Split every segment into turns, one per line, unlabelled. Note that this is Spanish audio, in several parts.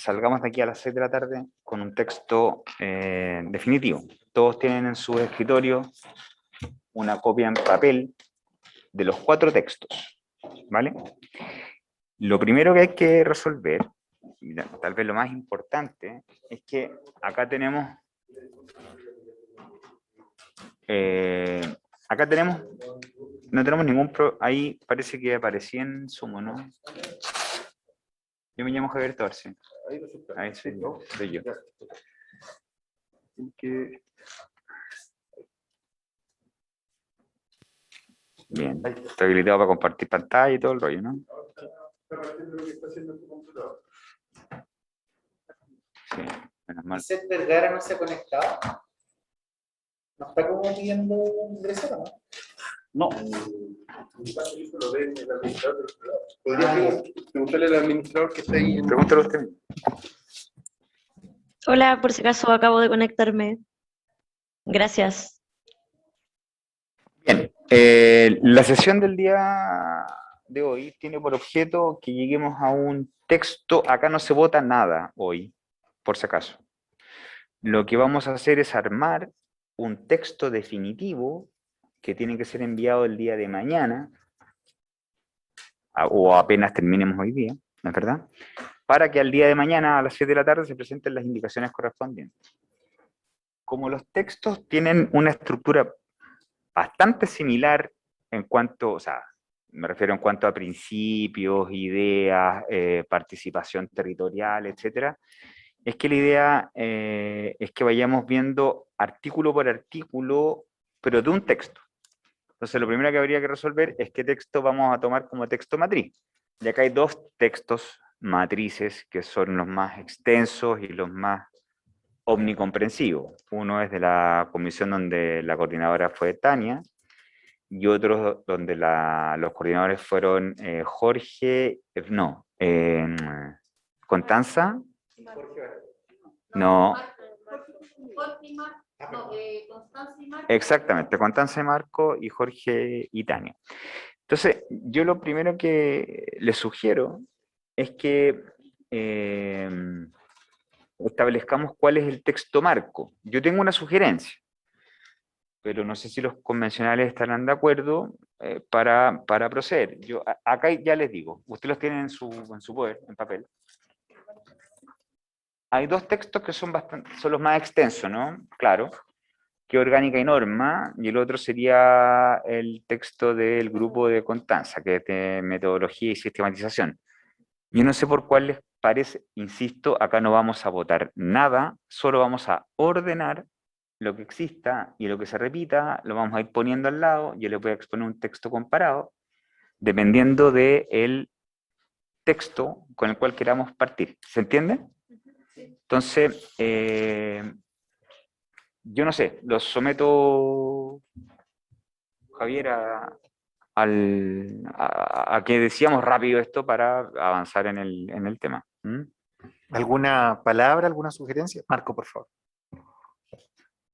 salgamos de aquí a las 6 de la tarde con un texto definitivo. Todos tienen en su escritorio una copia en papel de los 4 textos, ¿vale? Lo primero que hay que resolver, tal vez lo más importante, es que acá tenemos... no tenemos ningún... ahí parece que aparecía en Sumo, ¿no? Yo me llamo Javier Torce. Ahí soy yo. Bien, estoy habilitado para compartir pantalla y todo el rollo, ¿no? Sí, menos mal.
Vicente Vergara no se ha conectado. ¿No está como pidiendo ingresar, no?
No. ¿Podría preguntarle al administrador que está ahí?
Pregúntale a usted.
Hola, por si acaso acabo de conectarme. Gracias.
Bien, la sesión del día de hoy tiene por objeto que lleguemos a un texto. Acá no se vota nada hoy, por si acaso. Lo que vamos a hacer es armar un texto definitivo que tiene que ser enviado el día de mañana, o apenas terminemos hoy día, ¿no es verdad? Para que al día de mañana a las 7 de la tarde se presenten las indicaciones correspondientes. Como los textos tienen una estructura bastante similar en cuanto, o sea, me refiero en cuanto a principios, ideas, participación territorial, etcétera, es que la idea es que vayamos viendo artículo por artículo, pero de un texto. Entonces, lo primero que habría que resolver es qué texto vamos a tomar como texto matriz. Y acá hay 2 textos matrices que son los más extensos y los más omnicomprensivos. Uno es de la comisión donde la coordinadora fue Tania, y otro donde los coordinadores fueron Jorge, Constanza, no, exactamente, Constanza y Marco y Jorge y Tania. Entonces, yo lo primero que les sugiero es que establezcamos cuál es el texto marco. Yo tengo una sugerencia, pero no sé si los convencionales estarán de acuerdo para proceder. Yo acá ya les digo, ustedes los tienen en su poder, en papel. Hay 2 textos que son los más extensos, ¿no? Claro, que orgánica y norma, y el otro sería el texto del grupo de Constanza, que es de metodología y sistematización. Yo no sé por cuál les parece, insisto, acá no vamos a votar nada, solo vamos a ordenar lo que exista y lo que se repita, lo vamos a ir poniendo al lado. Yo les voy a exponer un texto comparado, dependiendo del texto con el cual queramos partir. ¿Se entiende? Entonces, yo no sé, los someto, Javier, a que decíamos rápido esto para avanzar en el tema. ¿Mm?
¿Alguna palabra, alguna sugerencia? Marco, por favor.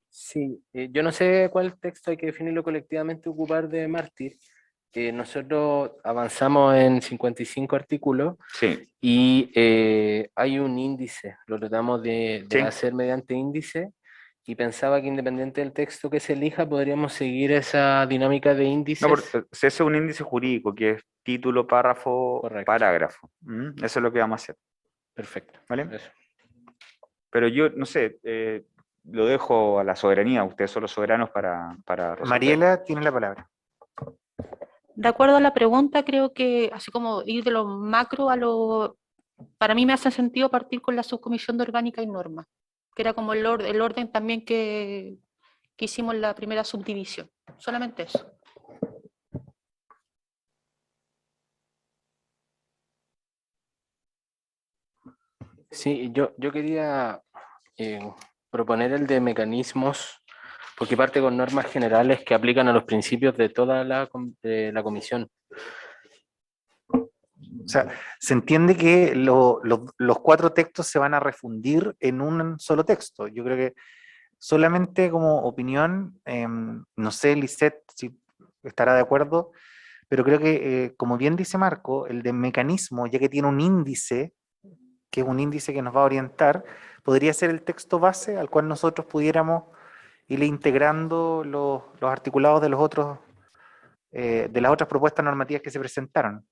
Sí, yo no sé cuál texto hay que definirlo colectivamente, ocupar de mártir. Nosotros avanzamos en 55 artículos
Sí.
y hay un índice, lo tratamos de
Sí.
hacer mediante índice, y pensaba que independiente del texto que se elija, podríamos seguir esa dinámica de índices.
No, ese es un índice jurídico, que es título, párrafo,
Correcto.
parágrafo. Eso es lo que vamos a hacer.
Perfecto.
¿Vale?
Eso.
Pero yo, no sé, lo dejo a la soberanía. Ustedes son los soberanos para resolver.
Mariela tiene la palabra.
De acuerdo a la pregunta, creo que así como ir de lo macro a lo... Para mí me hace sentido partir con la subcomisión de orgánica y norma, que era como el orden también que hicimos en la primera subdivisión. Solamente eso.
Sí, yo quería proponer el de mecanismos, porque parte con normas generales que aplican a los principios de toda la comisión.
O sea, se entiende que los 4 textos se van a refundir en un solo texto. Yo creo que solamente como opinión, no sé, Lisette, si estará de acuerdo, pero creo que, como bien dice Marco, el de mecanismo, ya que tiene un índice, que es un índice que nos va a orientar, podría ser el texto base al cual nosotros pudiéramos ir integrando los articulados de los otros, de las otras propuestas normativas que se presentaron.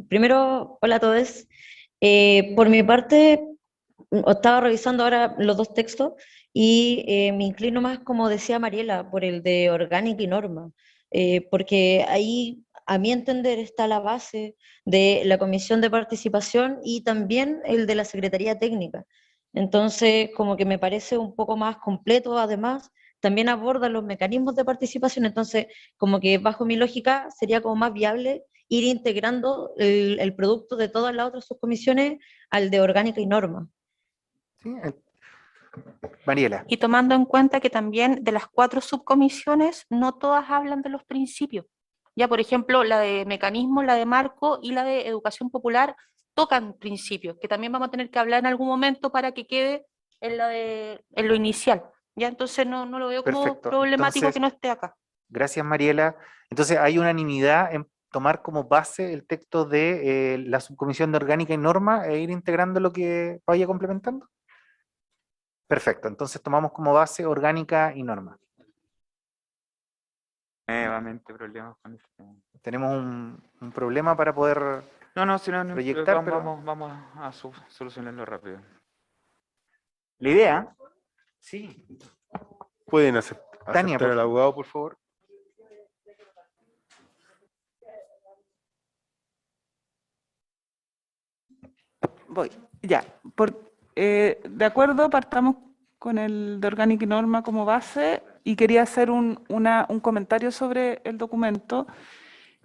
Primero, hola a todos. Por mi parte, estaba revisando ahora los dos textos y me inclino más, como decía Mariela, por el de orgánica y norma, porque ahí, a mi entender, está la base de la comisión de participación y también el de la Secretaría Técnica. Entonces, como que me parece un poco más completo, además, también aborda los mecanismos de participación, entonces, como que bajo mi lógica sería como más viable ir integrando el producto de todas las otras subcomisiones al de orgánica y norma.
¿Sí? Mariela.
Y tomando en cuenta que también de las 4 subcomisiones, no todas hablan de los principios. Ya, por ejemplo, la de mecanismo, la de marco y la de educación popular tocan principios, que también vamos a tener que hablar en algún momento para que quede en lo inicial. Ya, entonces no lo veo como
Perfecto.
problemático
Entonces,
que no esté acá.
gracias, Mariela. Entonces, hay unanimidad en tomar como base el texto de la subcomisión de orgánica y norma e ir integrando lo que vaya complementando. Perfecto. Entonces, tomamos como base orgánica y norma.
Nuevamente problemas con este.
Tenemos un problema para poder
No, si no,
proyectar, pero
vamos a solucionarlo rápido. La idea, sí,
¿Pueden
Tania,
aceptar
por
al
favor.
abogado, por favor?
Voy, ya. De acuerdo, partamos con el de orgánica y norma como base y quería hacer un comentario sobre el documento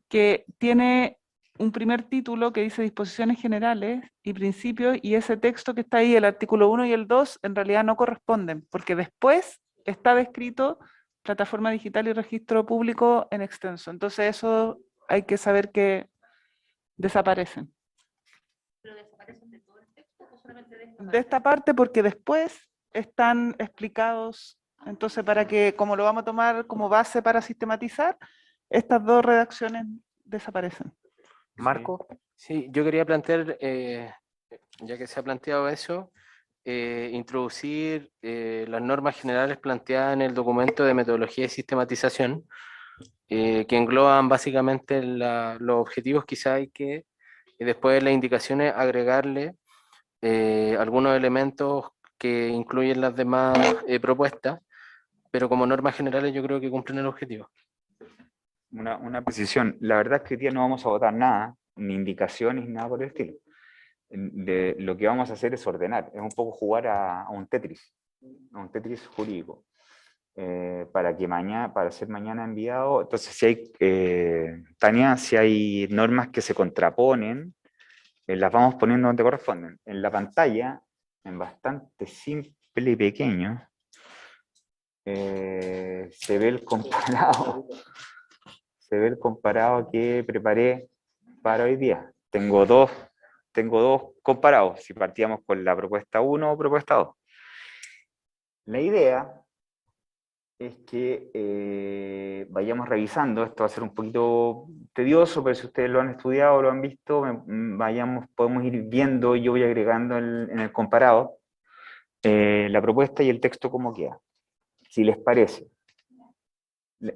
que tiene un primer título que dice disposiciones generales y principios, y ese texto que está ahí, el artículo 1 y el 2, en realidad no corresponden, porque después está descrito plataforma digital y registro público en extenso. Entonces eso hay que saber que desaparecen.
¿Pero desaparecen de todo el texto o solamente de esta
De esta parte, porque después están explicados, entonces para que, como lo vamos a tomar como base para sistematizar, estas dos redacciones desaparecen.
Marco.
Sí, yo quería plantear, ya que se ha planteado eso, introducir las normas generales planteadas en el documento de metodología y sistematización, que engloban básicamente los objetivos quizá hay que, y después de las indicaciones, agregarle algunos elementos que incluyen las demás propuestas, pero como normas generales yo creo que cumplen el objetivo.
una precisión. La verdad es que hoy día no vamos a votar nada, ni indicaciones, ni nada por el estilo. Lo que vamos a hacer es ordenar, es un poco jugar a un Tetris jurídico. Para ser mañana enviado. Entonces, si hay, Tania, si hay normas que se contraponen, las vamos poniendo donde corresponden. En la pantalla, en bastante simple y pequeño, se ve el comparado que preparé para hoy día. Tengo dos comparados, si partíamos con la propuesta 1 o propuesta 2. La idea es que vayamos revisando, esto va a ser un poquito tedioso, pero si ustedes lo han estudiado o lo han visto, podemos ir viendo, yo voy agregando en el comparado la propuesta y el texto como queda, si les parece.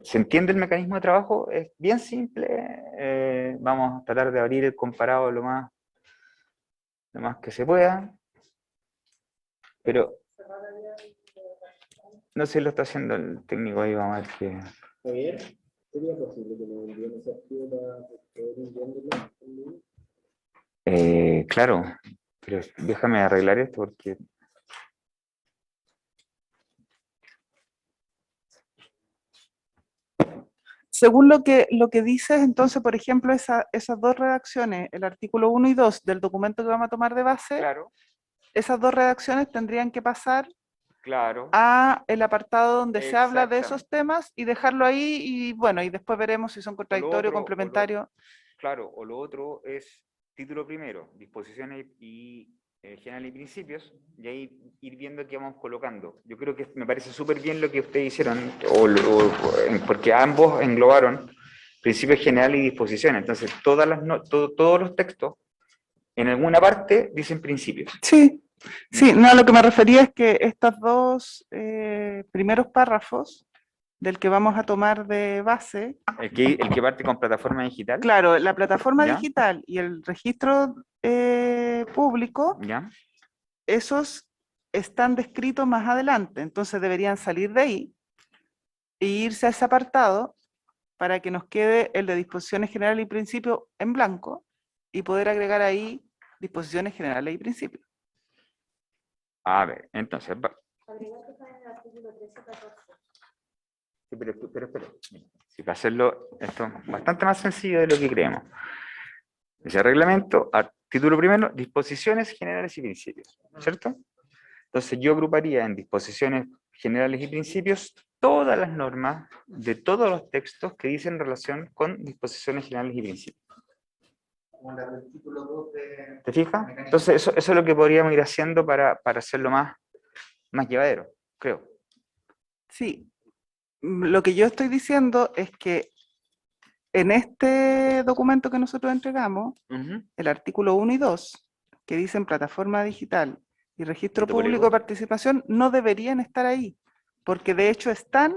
¿Se entiende el mecanismo de trabajo? Es bien simple, vamos a tratar de abrir el comparado lo más que se pueda, pero no sé si lo está haciendo el técnico ahí, vamos a ver qué.
Javier, ¿sería posible que nos envíen ese archivo para poder enviándolo?
Claro, pero déjame arreglar esto porque...
Según lo que dices, entonces, por ejemplo, esas dos redacciones, el artículo 1 y 2 del documento que vamos a tomar de base,
Claro,
esas dos redacciones tendrían que pasar
claro.
a el apartado donde se habla de
Exactamente.
esos temas y dejarlo ahí y bueno, y después veremos si son contradictorios, complementarios.
Claro, o lo otro es título primero, disposiciones y generales y principios, y ahí ir viendo qué vamos colocando. Yo creo que me parece súper bien lo que ustedes hicieron, porque ambos englobaron principios generales y disposiciones. Entonces, todos los textos, en alguna parte, dicen principios.
Sí, sí, no, a lo que me refería es que estos dos primeros párrafos del que vamos a tomar de base,
El que parte con plataforma digital.
claro, la plataforma
¿Ya?
digital y el registro público,
¿Ya?
esos están descritos más adelante, entonces deberían salir de ahí e irse a ese apartado para que nos quede el de disposiciones generales y principios en blanco y poder agregar ahí disposiciones generales y principios.
A ver, entonces, sí, pero espera. Sí, para hacerlo esto bastante más sencillo de lo que creemos. Ese reglamento, título primero, disposiciones generales y principios, ¿cierto? Entonces yo agruparía en disposiciones generales y principios todas las normas de todos los textos que dicen relación con disposiciones generales y principios.
Como la del título 2 de...
¿Te fijas? Entonces eso es lo que podríamos ir haciendo para hacerlo más llevadero, creo.
Sí, lo que yo estoy diciendo es que en este documento que nosotros entregamos, el artículo 1 y 2, que dicen plataforma digital y registro público de participación, no deberían estar ahí, porque de hecho están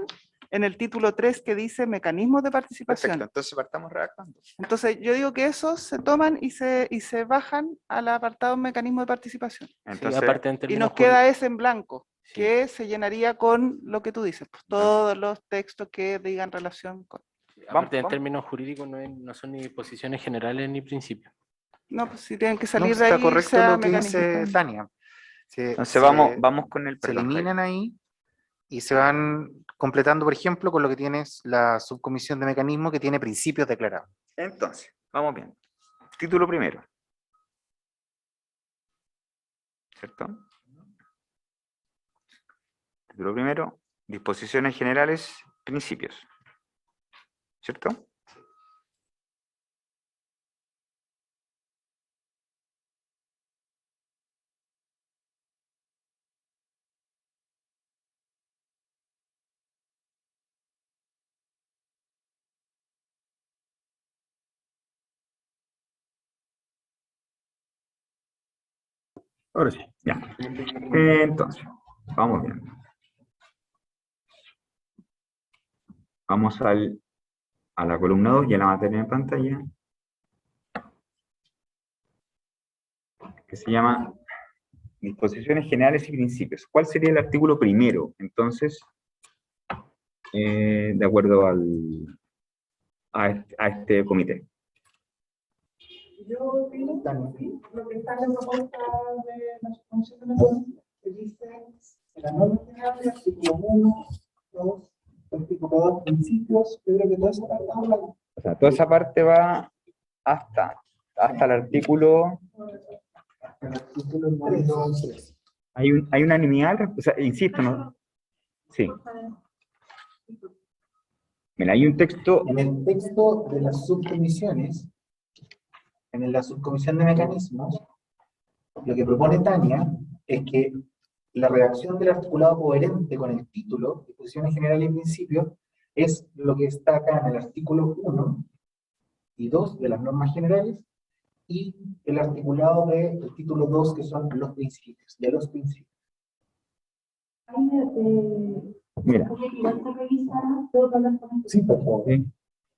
en el título 3 que dice mecanismos de participación.
Perfecto, entonces partamos redactando.
Entonces yo digo que esos se toman y se bajan al apartado mecanismo de participación.
Sí,
Entonces,
aparte en
Y
términos
nos queda ese en blanco,
Sí.
que se llenaría con lo que tú dices, pues, todos los textos que digan relación con...
aparte en
vamos.
términos jurídicos no son ni disposiciones generales ni principios.
No, pues si tienen que
No,
salir de
está
ahí,
correcto
sea
lo que dice
mecanismo.
Tania.
Entonces vamos con el
Se
perdón,
eliminan ahí y se van completando, por ejemplo, con lo que tienes la subcomisión de mecanismo que tiene principios declarados.
Entonces, vamos bien. Título primero. ¿Cierto? Título primero, disposiciones generales, principios. ¿Cierto? Ahora sí, ya. Entonces, vamos bien. Vamos a la columna 2, ya la van a tener en pantalla, que se llama disposiciones generales y principios. ¿Cuál sería el artículo primero? Entonces, de acuerdo a este comité.
Yo opino lo que está en la propuesta de la subcomisión de metodología, que dice en la norma general, artículo 1, 2, artículo 2, principios, yo creo que toda esa parte está hablando.
O sea, toda esa parte va hasta el artículo...
El artículo 3.
Hay unanimidad, o sea, insisto, ¿no? Sí. Mira, hay un texto...
En el texto de las subcomisiones, en la subcomisión de mecanismos, lo que propone Tania es que la redacción del articulado coherente con el título, disposiciones generales y principios, es lo que está acá en el artículo 1 y 2 de las normas generales, y el articulado del título 2, que son los principios, de los principios.
Mira.
Sí, por favor.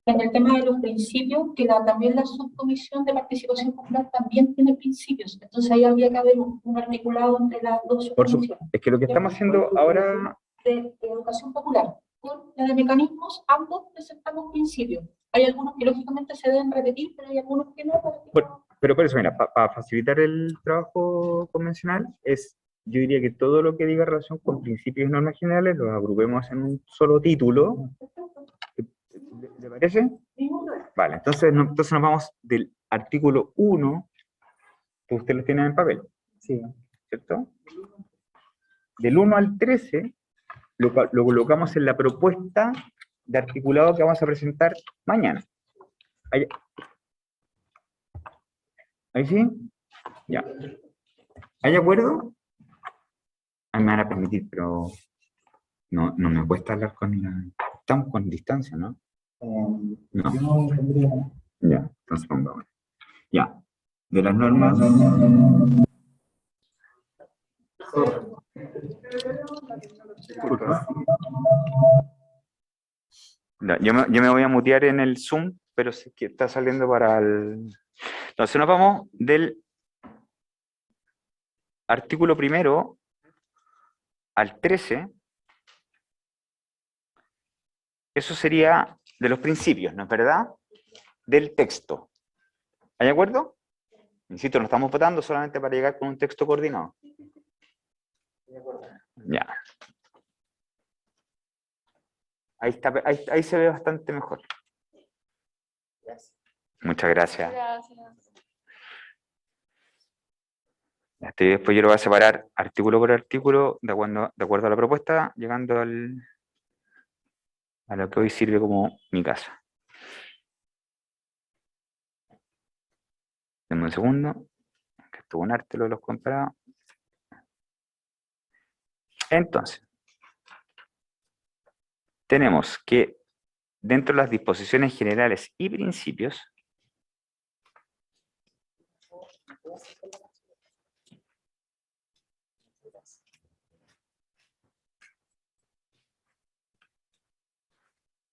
En el tema de los principios, que también la subcomisión de participación popular también tiene principios. Entonces ahí habría que haber un articulado entre las dos
Por
subcomisiones.
supuesto. Es que lo que estamos haciendo ahora...
De educación popular con la de mecanismos, ambos presentamos principios. Hay algunos que lógicamente se deben repetir, pero hay algunos que no.
Pero por eso, mira, para facilitar el trabajo convencional, yo diría que todo lo que diga relación con principios y normas generales los agrupemos en un solo título. ¿Le parece? Vale, entonces nos vamos del artículo 1, que ustedes lo tienen en papel. Sí. ¿Cierto? Del 1 al 13, lo colocamos en la propuesta de articulado que vamos a presentar mañana. ¿Ahí sí? Ya. ¿Hay acuerdo? Me van a permitir, pero no me cuesta hablar con estamos con distancia, ¿no? No.
Yo no tendría.
Ya, entonces pongamos. Ya. De las normas.
Disculpa.
No, yo me voy a mutear en el Zoom, pero sí que está saliendo para el... Entonces nos vamos del artículo primero al 13. Eso sería de los principios, ¿no es verdad? Del texto. ¿Hay de acuerdo? Insisto, no estamos votando solamente para llegar con un texto coordinado. Ya. Ahí está, ahí se ve bastante mejor. Muchas gracias. Después yo lo voy a separar artículo por artículo de acuerdo a la propuesta, llegando a lo que hoy sirve como mi casa. Dame un segundo, que estuvo un arte lo de los comparados. Entonces, tenemos que dentro de las disposiciones generales y principios,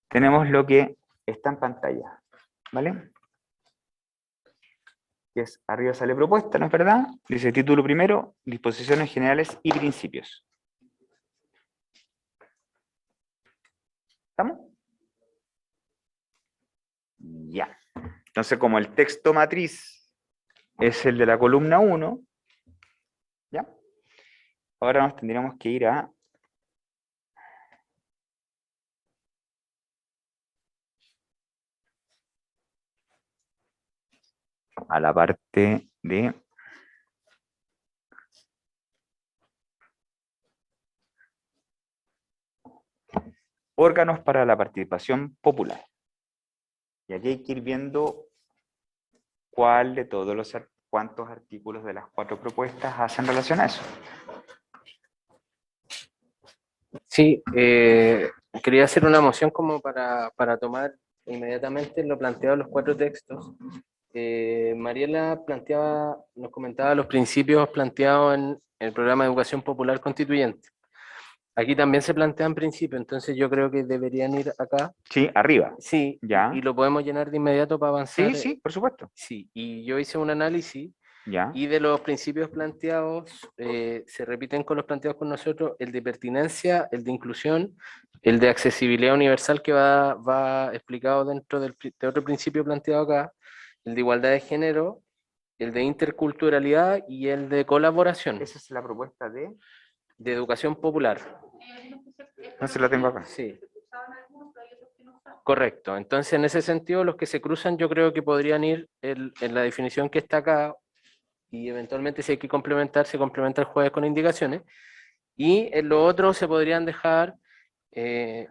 tenemos lo que está en pantalla, ¿vale? Que es, arriba sale propuesta, ¿no es verdad? Dice título primero, disposiciones generales y principios. ¿Estamos? Ya. Entonces, como el texto matriz es el de la columna 1, ¿ya? Ahora nos tendríamos que ir a la parte de órganos para la participación popular. Y aquí hay que ir viendo cuál de todos los cuántos artículos de las 4 propuestas hacen relación a eso.
Sí, quería hacer una moción como para tomar inmediatamente lo planteado en los 4 textos. Mariela nos comentaba los principios planteados en el programa de educación popular constituyente. Aquí también se plantean principios, entonces yo creo que deberían ir acá.
Sí, arriba.
Sí,
Ya.
y lo podemos llenar de inmediato para avanzar.
Sí, sí, por supuesto.
Sí, y yo hice un análisis.
Ya.
Y de los principios planteados, se repiten con los planteados con nosotros, el de pertinencia, el de inclusión, el de accesibilidad universal que va explicado dentro de otro principio planteado acá, el de igualdad de género, el de interculturalidad y el de colaboración.
Esa es la propuesta de
Educación popular.
No se la tengo acá.
Sí. Correcto. Entonces, en ese sentido, los que se cruzan yo creo que podrían ir en la definición que está acá, y eventualmente si hay que complementar, se complementa el jueves con indicaciones, y en lo otro se podrían dejar en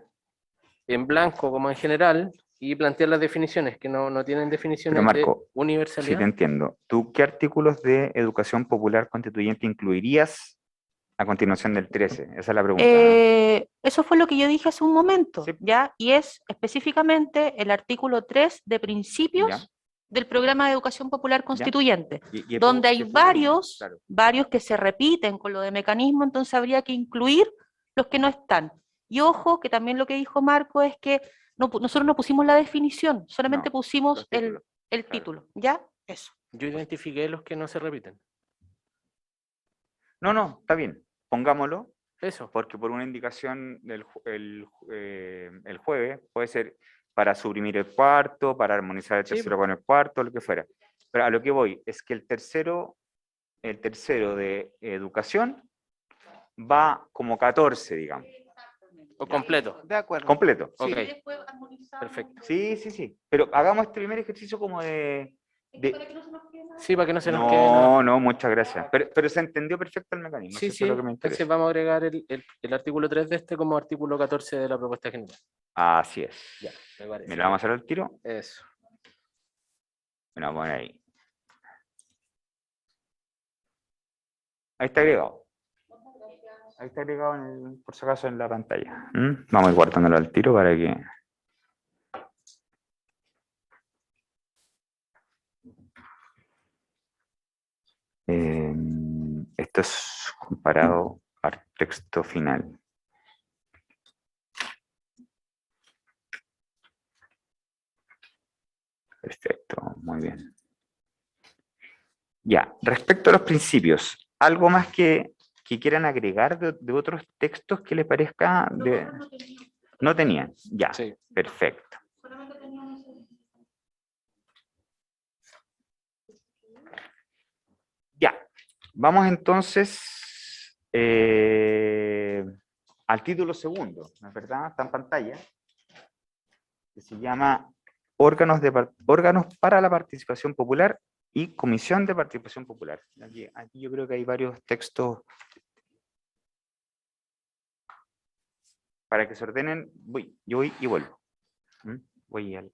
blanco como en general, y plantear las definiciones, que no tienen definiciones.
Pero Marco,
de universalidad.
sí te entiendo. ¿Tú qué artículos de educación popular constituyente incluirías a continuación del 13? Esa es la pregunta.
Eso fue lo que yo dije hace un momento,
Sí.
¿ya? Y es específicamente el artículo 3 de principios
Ya.
del programa de educación popular constituyente,
Y
donde hay
que podría, claro.
varios que se repiten con lo de mecanismo, entonces habría que incluir los que no están. Y ojo, que también lo que dijo Marco es que nosotros no pusimos la definición, solamente
No,
pusimos
los títulos,
el
claro.
título, ¿ya? Eso.
Yo identifiqué los que no se repiten.
No, está bien. Pongámoslo,
Eso.
porque por una indicación el jueves puede ser para suprimir el cuarto, para armonizar el
Sí.
tercero con el cuarto, lo que fuera. Pero a lo que voy es que el tercero de educación va como 14, digamos.
O completo.
De acuerdo.
Completo.
Ok.
Sí.
Perfecto.
Sí. Pero hagamos este primer ejercicio como de...
Sí, para que no se nos quede nada.
No, muchas gracias. Pero se entendió perfecto el mecanismo.
Sí,
eso
sí.
es lo que me interesa.
Entonces vamos a agregar el artículo 3 de este como artículo 14 de la propuesta general.
Así es.
Ya, me parece.
¿Me lo vamos a hacer al tiro?
Eso.
Me lo vamos a poner ahí. Ahí está agregado. Ahí está agregado, por si acaso, en la pantalla. Vamos a ir guardándolo al tiro para que... Esto es comparado al texto final. Perfecto, muy bien. Ya, respecto a los principios, ¿algo más que quieran agregar de otros textos que les parezca? No tenían, ya,
Sí.
perfecto. Ya, vamos entonces al título segundo, ¿no es verdad? Está en pantalla, que se llama órganos para la participación popular y comisión de participación popular. Aquí yo creo que hay varios textos para que se ordenen. Yo voy y vuelvo. Voy al...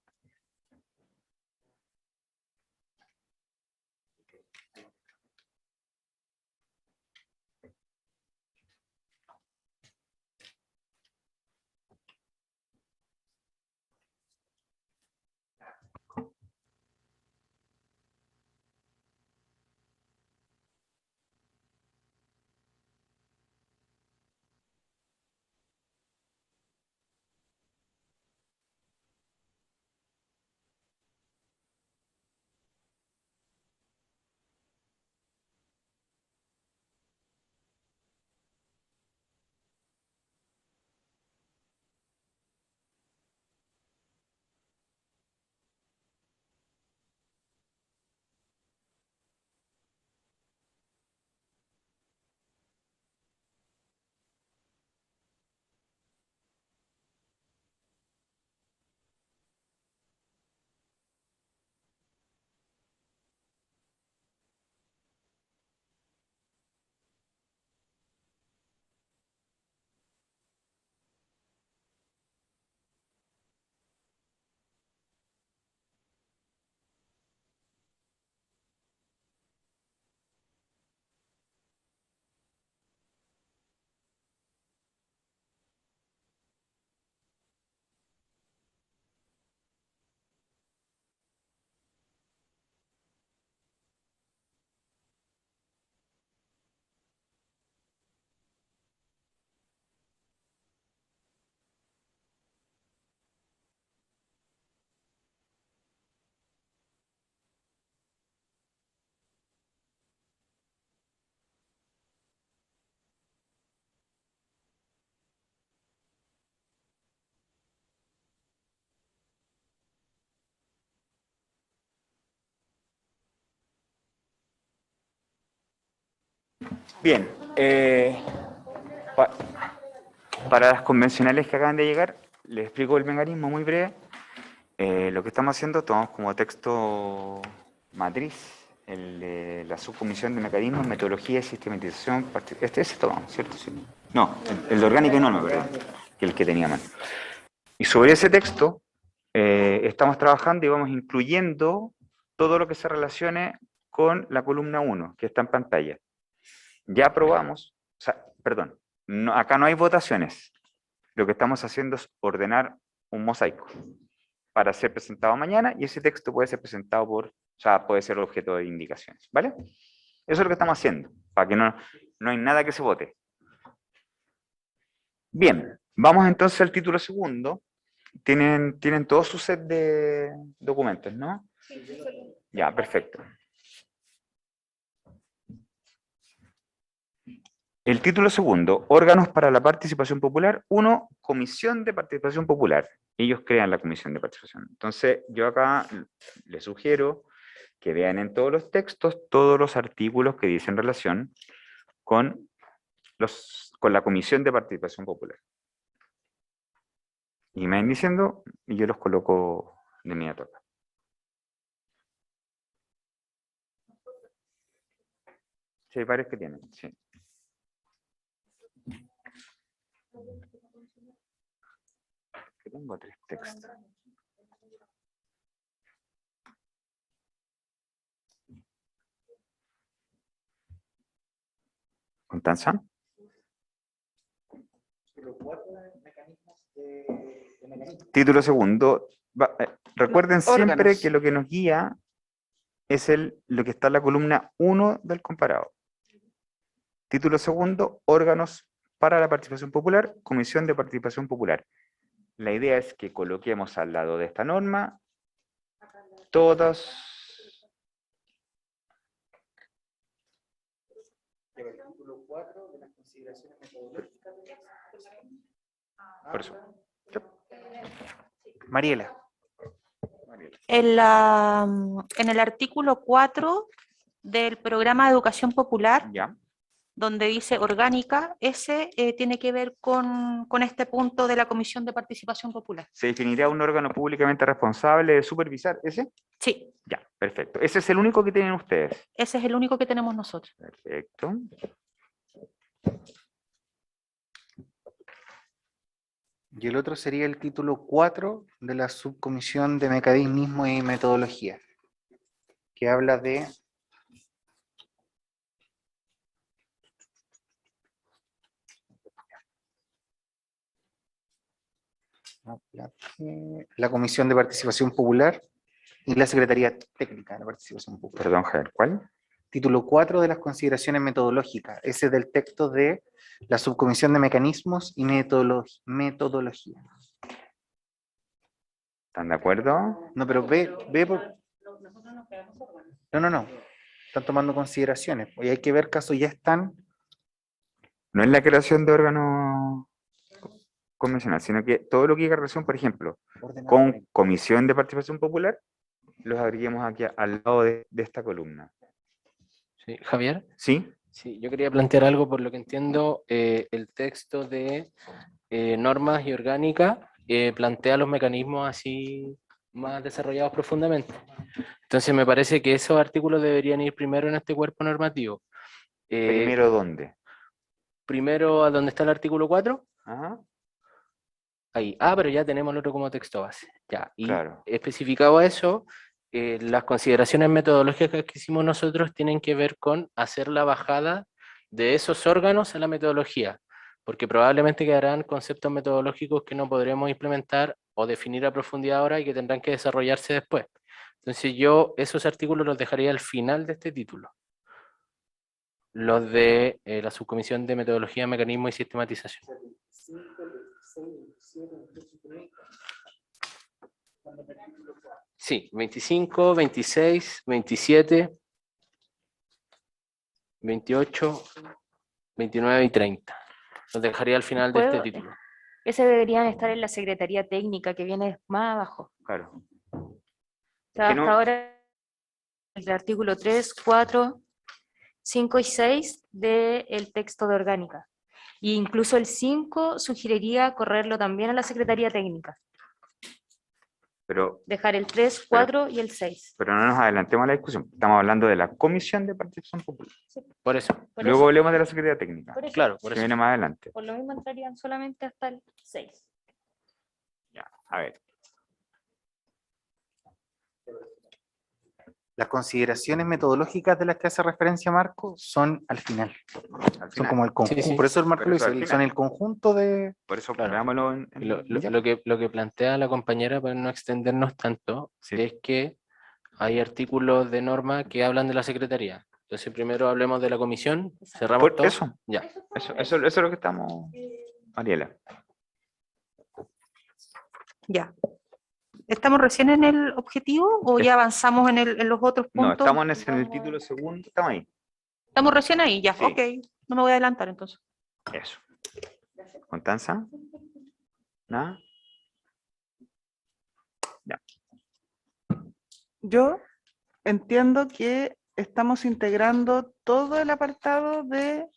Bien, pa- para las convencionales que acaban de llegar, les explico el mecanismo muy breve. Lo que estamos haciendo, tomamos como texto matriz la subcomisión de mecanismos, metodología y sistematización. Ese tomamos, ¿cierto? Sí. No, el de orgánica y norma, perdón, que el que tenía mal. Y sobre ese texto estamos trabajando y vamos incluyendo todo lo que se relacione con la columna 1, que está en pantalla. Ya aprobamos, o sea, perdón, acá no hay votaciones. Lo que estamos haciendo es ordenar un mosaico para ser presentado mañana y ese texto puede ser presentado o sea, puede ser objeto de indicaciones, ¿vale? Eso es lo que estamos haciendo, para que no hay nada que se vote. Bien, vamos entonces al título segundo. Tienen todo su set de documentos, ¿no? Ya, perfecto. El título segundo, órganos para la participación popular. 1, comisión de participación popular. Ellos crean la comisión de participación. Entonces, yo acá les sugiero que vean en todos los textos todos los artículos que dicen relación con la comisión de participación popular. Y me van diciendo, y yo los coloco de inmediato acá. Sí, hay varios que tienen, sí. Que tengo 3 textos. ¿Constanza? Título segundo. Recuerden siempre
Órganos.
que lo que nos guía es lo que está en la columna 1 del comparado. Título segundo, órganos para la participación popular, Comisión de Participación Popular. La idea es que coloquemos al lado de esta norma todos... Por eso.
Mariela.
En el artículo 4 del programa de educación popular,
Ya.
donde dice orgánica, ese tiene que ver con este punto de la Comisión de Participación Popular.
¿Se definirá un órgano públicamente responsable de supervisar ese?
Sí,
Ya, perfecto. Ese es el único que tienen ustedes.
ese es el único que tenemos nosotros.
Perfecto.
Y el otro sería el título 4 de la subcomisión de mecanismo y metodología, que habla de la Comisión de Participación Popular y la Secretaría Técnica de la Participación Popular.
Perdón, Javier, ¿cuál?
Título 4 de las consideraciones metodológicas, ese es del texto de la subcomisión de mecanismos y metodología.
¿Están de acuerdo?
No, pero ve por... No. Están tomando consideraciones. Hoy hay que ver casos ya están.
No es la creación de órganos convencional, sino que todo lo que diga relación, por ejemplo, con Comisión de Participación Popular, los agreguemos aquí al lado de esta columna.
Sí, Javier.
¿Sí?
Sí, yo quería plantear algo, por lo que entiendo, el texto de normas y orgánica plantea los mecanismos así más desarrollados profundamente. Entonces me parece que esos artículos deberían ir primero en este cuerpo normativo.
¿Primero dónde?
Primero a donde está el artículo 4.
Ajá.
Ahí. Pero ya tenemos el otro como texto base. Ya. Y
Claro.
especificado a eso, las consideraciones metodológicas que hicimos nosotros tienen que ver con hacer la bajada de esos órganos a la metodología, porque probablemente quedarán conceptos metodológicos que no podremos implementar o definir a profundidad ahora y que tendrán que desarrollarse después. Entonces yo esos artículos los dejaría al final de este título. Los de la subcomisión de metodología, mecanismo y sistematización. Sí, 25, 26, 27, 28, 29 y 30. Los dejaría al final de este título.
Ese deberían estar en la Secretaría Técnica, que viene más abajo.
Claro.
O sea,
Que
hasta
no-
ahora el artículo 3, 4, 5 y 6 del texto de orgánica. E incluso el 5 sugeriría correrlo también a la Secretaría Técnica.
Pero
Dejar el 3, 4 y el 6.
no nos adelantemos a la discusión. Estamos hablando de la Comisión de Participación Popular.
Por eso.
Luego hablemos de la Secretaría Técnica,
Por eso,
Claro, por
que
eso.
viene más adelante.
por lo mismo entrarían solamente hasta el 6.
Ya, a ver.
Las consideraciones metodológicas de las que hace referencia Marco son al final.
Al
Son
final.
como el conjunto.
Sí, sí.
Por eso el Marco
Por
lo
eso al
dice,
final.
son el conjunto de...
Por eso,
Claro.
veámoslo
Y
ya.
lo que plantea la compañera, para no extendernos tanto,
Sí.
es que hay artículos de norma que hablan de la Secretaría. Entonces primero hablemos de la comisión, cerramos
Por
todo.
eso.
Ya.
Eso es lo que estamos... Mariela.
Ya. ¿Estamos recién en el objetivo o ya avanzamos en los otros
No,
puntos?
estamos en el título segundo, estamos ahí.
Estamos recién ahí, ya.
Sí.
Ok, no me voy a adelantar entonces.
Eso. ¿Constanza? ¿Nada?
Yo entiendo que estamos integrando todo el apartado de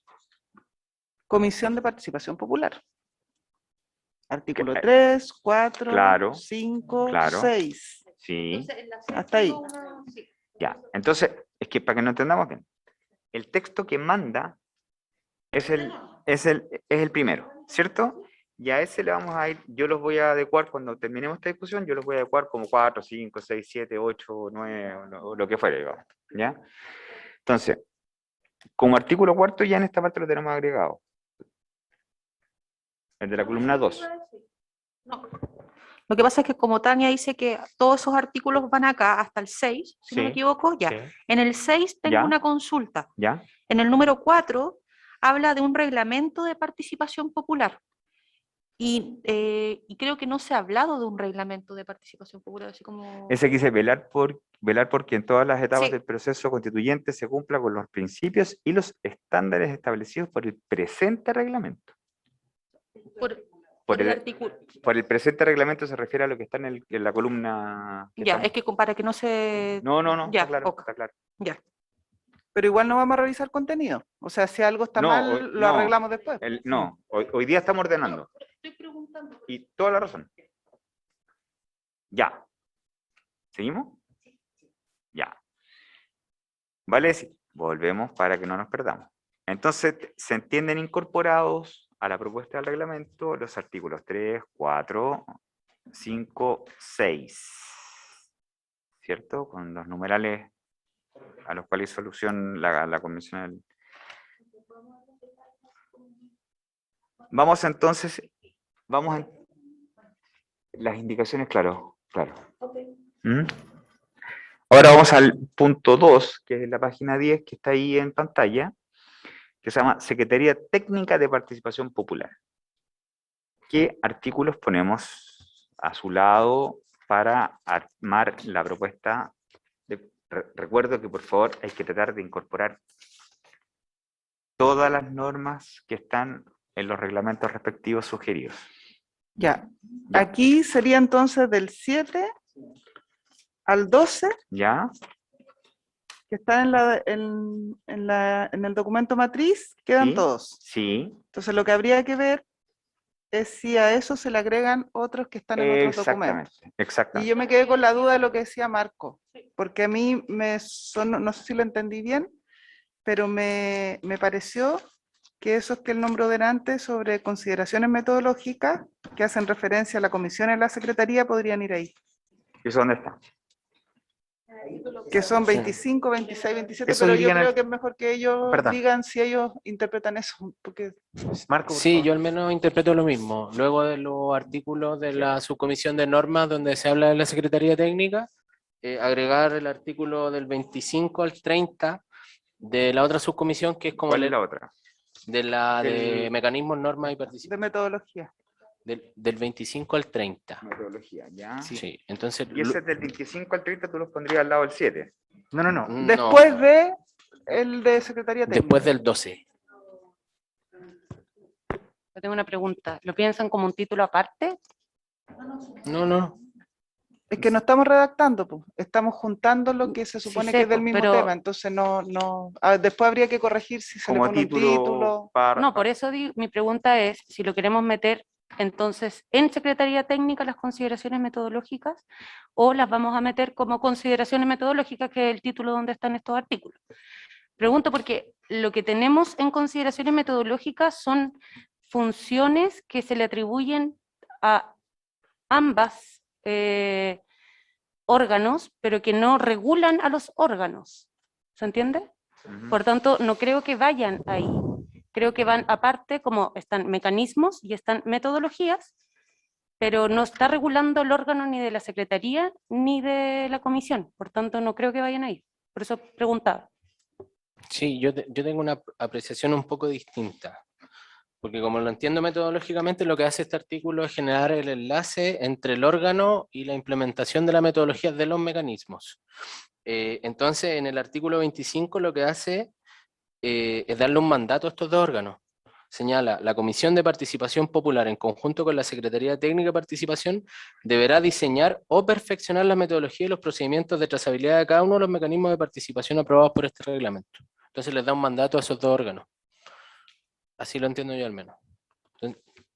Comisión de Participación Popular. Artículo 3, 4,
Claro,
5,
claro.
6.
Sí.
Hasta ahí.
Ya. Entonces, es que para que nos entendamos bien, el texto que manda es el primero, ¿cierto? Y a ese le vamos a ir, yo los voy a adecuar cuando terminemos esta discusión, yo los voy a adecuar como 4, 5, 6, 7, 8, 9, o lo que fuera, digamos, ¿ya? Entonces, como artículo cuarto ya en esta parte lo tenemos agregado. El de la columna 2.
No. Lo que pasa es que como Tania dice que todos esos artículos van acá hasta el 6, si no me
Sí,
equivoco, ya.
sí.
En el 6 tengo
Ya.
una consulta.
¿Ya?
En el número 4 habla de un reglamento de participación popular. Y creo que no se ha hablado de un reglamento de participación popular, así como...
Ese quise velar por que en todas las etapas
Sí.
del proceso constituyente se cumpla con los principios y los estándares establecidos por el presente reglamento.
Por el
el,
artículo.
por el presente reglamento se refiere a lo que está en la columna. Que
Ya,
estamos-
es que para que no se...
No,
ya,
está claro,
ok.
está claro.
Ya.
Pero igual no vamos a revisar contenido. O sea, si algo está
No,
mal,
hoy-
lo
no,
arreglamos después.
No, hoy día estamos ordenando.
Estoy preguntando.
Y toda la razón. Ya. ¿Seguimos? Ya. Vale decir, volvemos para que no nos perdamos. Entonces, se entienden incorporados a la propuesta del reglamento los artículos 3, 4, 5, 6. ¿Cierto? Con los numerales a los cuales hizo alusión la convención. Vamos entonces, vamos en las indicaciones, claro. ¿Mm? Ahora vamos al punto 2, que es la página 10, que está ahí en pantalla, que se llama Secretaría Técnica de Participación Popular. ¿Qué artículos ponemos a su lado para armar la propuesta? Recuerdo que por favor hay que tratar de incorporar todas las normas que están en los reglamentos respectivos sugeridos.
Ya.
Ya.
Aquí sería entonces del 7 al 12,
¿Ya?
que están en el documento matriz, quedan
¿Sí?
todos.
Sí,
Entonces lo que habría que ver es si a eso se le agregan otros que están en otros documentos. Y
exactamente.
yo me quedé con la duda de lo que decía Marco, porque a mí me sonó, no sé si lo entendí bien, pero me pareció que esos que él nombró delante sobre consideraciones metodológicas que hacen referencia a la comisión y a la secretaría podrían ir ahí,
¿Y eso dónde está?
que son
Sí.
25, 26, 27,
Eso
pero yo
iría en el-
creo que es mejor que ellos
Perdón.
digan si ellos interpretan eso, porque
Marco, por
Sí,
favor.
yo al menos interpreto lo mismo. Luego de los artículos de la subcomisión de normas donde se habla de la Secretaría Técnica, agregar el artículo del 25 al 30 de la otra subcomisión que es como
¿Cuál es la otra?
de la de
Del-
mecanismos, normas y
de
participación.
metodología.
Del 25 al 30.
Metodología, ¿ya?
Sí, entonces...
Y ese del 25 al 30 tú los pondrías al lado del 7.
No.
no,
Después de el de secretaría técnica.
después del 12.
Yo tengo una pregunta. ¿Lo piensan como un título aparte?
No.
Es que no estamos redactando, pues. Estamos juntando lo que se
Sí
supone
sé,
que es del
pues,
mismo
pero-
tema, entonces después habría que corregir si se le
Como
pone un título.
No, por eso mi pregunta es si lo queremos meter entonces en Secretaría Técnica las consideraciones metodológicas o las vamos a meter como consideraciones metodológicas, que es el título donde están estos artículos. Pregunto porque lo que tenemos en consideraciones metodológicas son funciones que se le atribuyen a ambas órganos, pero que no regulan a los órganos. ¿Se entiende?
Ujú.
Por tanto, no creo que vayan ahí. Creo que van aparte, como están mecanismos y están metodologías, pero no está regulando el órgano ni de la Secretaría ni de la Comisión. Por tanto, no creo que vayan ahí. Por eso preguntaba.
Sí, yo tengo una apreciación un poco distinta. Porque como lo entiendo metodológicamente, lo que hace este artículo es generar el enlace entre el órgano y la implementación de la metodología de los mecanismos. Entonces, en el artículo 25 lo que hace es darle un mandato a estos dos órganos. Señala, la Comisión de Participación Popular, en conjunto con la Secretaría Técnica de Participación, deberá diseñar o perfeccionar la metodología y los procedimientos de trazabilidad de cada uno de los mecanismos de participación aprobados por este reglamento. Entonces les da un mandato a esos dos órganos. Así lo entiendo yo al menos.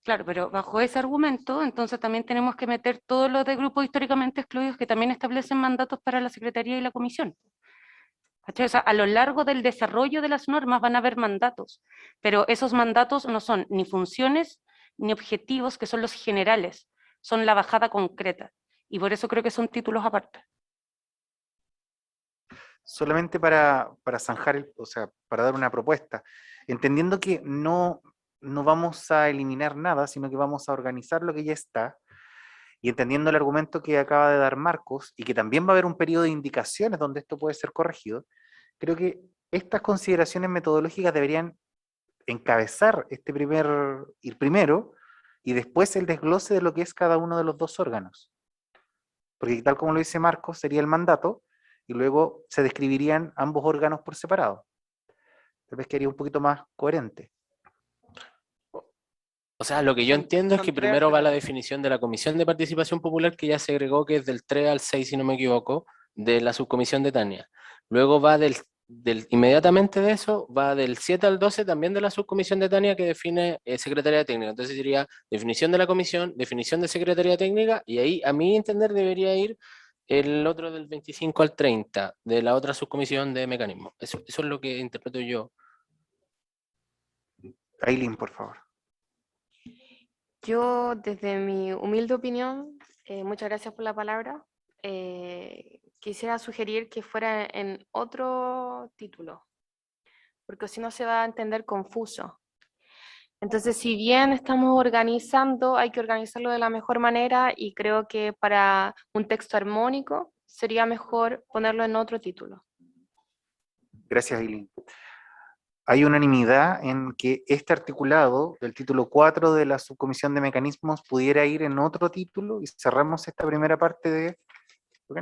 Claro, pero bajo ese argumento, entonces también tenemos que meter todos los de grupos históricamente excluidos que también establecen mandatos para la Secretaría y la Comisión. ¿Cachai? O sea, a lo largo del desarrollo de las normas van a haber mandatos, pero esos mandatos no son ni funciones ni objetivos, que son los generales, son la bajada concreta. Y por eso creo que son títulos aparte.
Solamente para zanjar, o sea, para dar una propuesta, entendiendo que no vamos a eliminar nada, sino que vamos a organizar lo que ya está, Y entendiendo el argumento que acaba de dar Marcos, y que también va a haber un periodo de indicaciones donde esto puede ser corregido, creo que estas consideraciones metodológicas deberían encabezar ir primero, y después el desglose de lo que es cada uno de los dos órganos. Porque tal como lo dice Marcos, sería el mandato, y luego se describirían ambos órganos por separado. Tal vez quedaría un poquito más coherente.
O sea, lo que yo
Son-
entiendo es
son
que
tres
primero va la
aspectos.
definición de la Comisión de Participación Popular, que ya se agregó, que es del 3 al 6, si no me equivoco, de la subcomisión de Tania. Luego va inmediatamente de eso, va del 7 al 12 también de la subcomisión de Tania, que define Secretaría Técnica. Entonces diría definición de la comisión, definición de Secretaría Técnica, y ahí, a mi entender, debería ir el otro del 25 al 30, de la otra subcomisión de mecanismos. Eso es lo que interpreto yo.
Aileen, por favor.
Yo, desde mi humilde opinión, muchas gracias por la palabra, quisiera sugerir que fuera en otro título, porque si no se va a entender confuso. Entonces, si bien estamos organizando, hay que organizarlo de la mejor manera y creo que para un texto armónico sería mejor ponerlo en otro título.
Gracias, Aileen. Hay unanimidad en que este articulado del título 4 de la subcomisión de mecanismos pudiera ir en otro título y cerramos esta primera parte de... ¿Ok?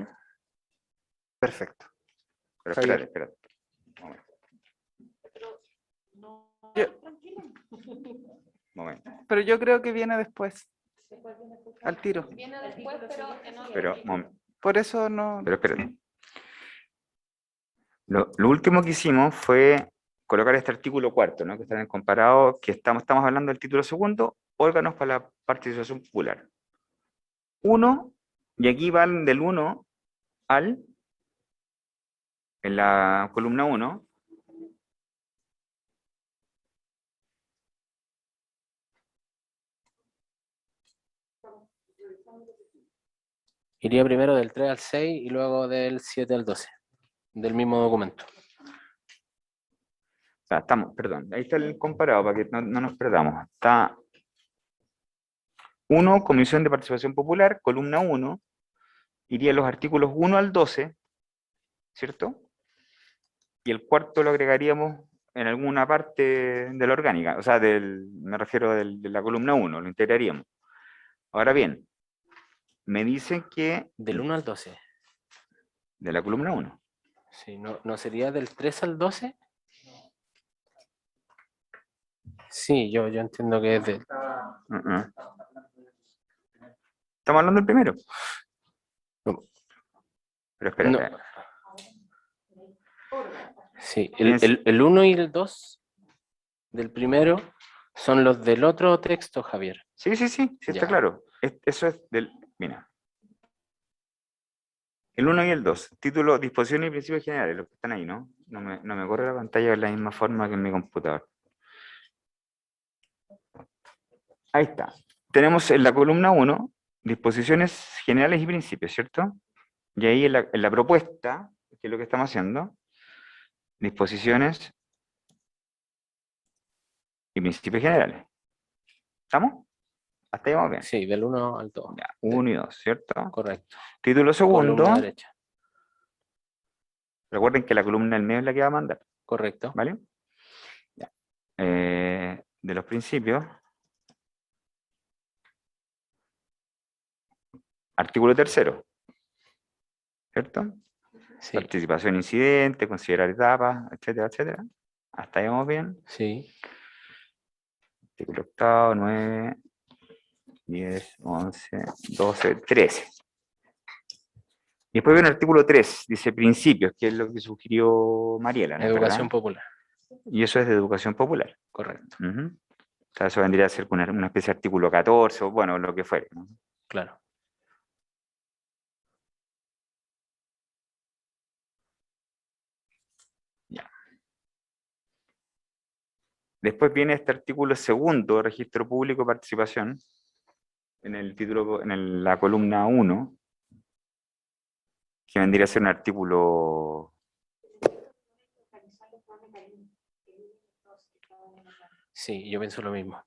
Perfecto.
Pero
Javier.
espérate. Momento.
Pero yo creo que viene después, al tiro. Por eso no.
Pero espérate. Lo último que hicimos fue colocar este artículo cuarto, ¿no? Que está en el comparado, que estamos hablando del título segundo, órganos para la participación popular. 1, y aquí van del 1 al, en la columna 1,
Iría primero del 3 al 6 y luego del 7 al 12, del mismo documento.
o sea, perdón, ahí está el comparado para que no nos perdamos. Está 1, Comisión de Participación Popular, columna 1, iría los artículos 1 al 12, ¿cierto? Y el cuarto lo agregaríamos en alguna parte de la orgánica, o sea, me refiero de la columna 1, lo integraríamos. Ahora bien, me dicen que...
Del 1 al 12.
De la columna 1.
Sí, ¿no sería del 3 al 12? Sí, yo entiendo que es de...
Estamos hablando del primero.
No.
Pero espérate.
No. Sí, el 1 y el 2 del primero son los del otro texto, Javier.
Sí, está claro. Eso es del... Mira. El 1 y el 2. Título, disposiciones y principios generales, los que están ahí, ¿no? No me corre la pantalla de la misma forma que en mi computador. Ahí está. Tenemos en la columna 1, disposiciones generales y principios, ¿cierto? Y ahí en la propuesta, que es lo que estamos haciendo, disposiciones y principios generales. ¿Estamos? Hasta ahí vamos bien.
Sí, del 1 al 2.
1 y 2, ¿cierto?
Correcto.
Título segundo.
Columna derecha.
Recuerden que la columna del medio es la que va a mandar.
Correcto.
¿Vale? Ya. De los principios. Artículo 3º. ¿Cierto?
Sí.
Participación incidente, considerar etapas, etcétera, etcétera. Hasta ahí vamos bien.
Sí.
Artículo 8, 9, 10, 11, 12, 13. Y después viene el artículo 3, dice principios, que es lo que sugirió Mariela, ¿no?
Educación
¿verdad?
popular.
Y eso es de educación popular.
Correcto.
O sea, eso vendría a ser una especie de artículo 14, o bueno, lo que fuere, ¿no?
Claro.
Ya. Después viene este artículo segundo, registro público, participación, en el título, en la columna 1, que vendría a ser un artículo...
Sí, yo pienso lo mismo.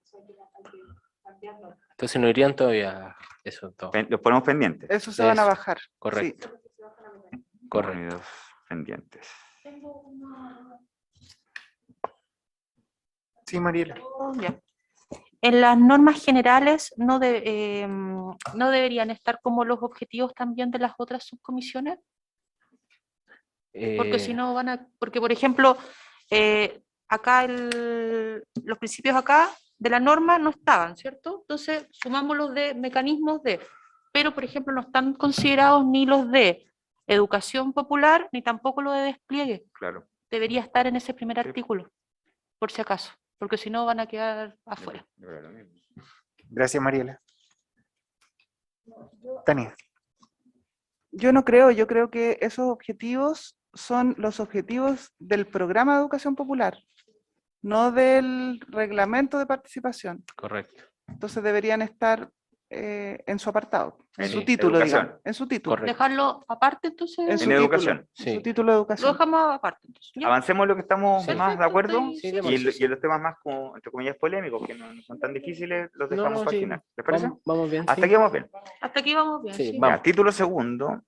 Entonces no irían todavía esos dos.
Los ponemos pendientes.
Eso se van a
Eso,
bajar. Sí.
correcto. Correcto.
Unidos pendientes.
Sí, Mariela.
Ya. En las normas generales no deberían estar como los objetivos también de las otras subcomisiones, porque si no van a, porque por ejemplo, acá los principios acá de la norma no estaban, ¿cierto? Entonces sumamos los de mecanismos de, pero por ejemplo no están considerados ni los de educación popular, ni tampoco los de despliegue.
Claro.
Debería estar en ese primer
Sí.
artículo, por si acaso, porque si no van a quedar afuera.
Gracias, Mariela. Tania.
Yo no creo, yo creo que esos objetivos son los objetivos del programa de educación popular, no del reglamento de participación.
Correcto.
Entonces deberían estar en su apartado, en su
En
título,
educación.
digamos, en su título.
Correcto.
Dejarlo aparte entonces.
En su
En
título,
educación.
en
Sí.
su título de
Lo
educación.
dejamos aparte entonces. ¿ya?
Avancemos lo que estamos
Sí.
más de acuerdo
Sí,
sí,
y en los temas más, como, entre comillas, polémicos, que no son tan difíciles, los
No,
dejamos
no,
para el
sí.
final. ¿Les parece?
Vamos bien.
Hasta
sí.
aquí vamos bien.
Hasta aquí vamos bien.
Sí,
sí.
vamos.
Ya, título segundo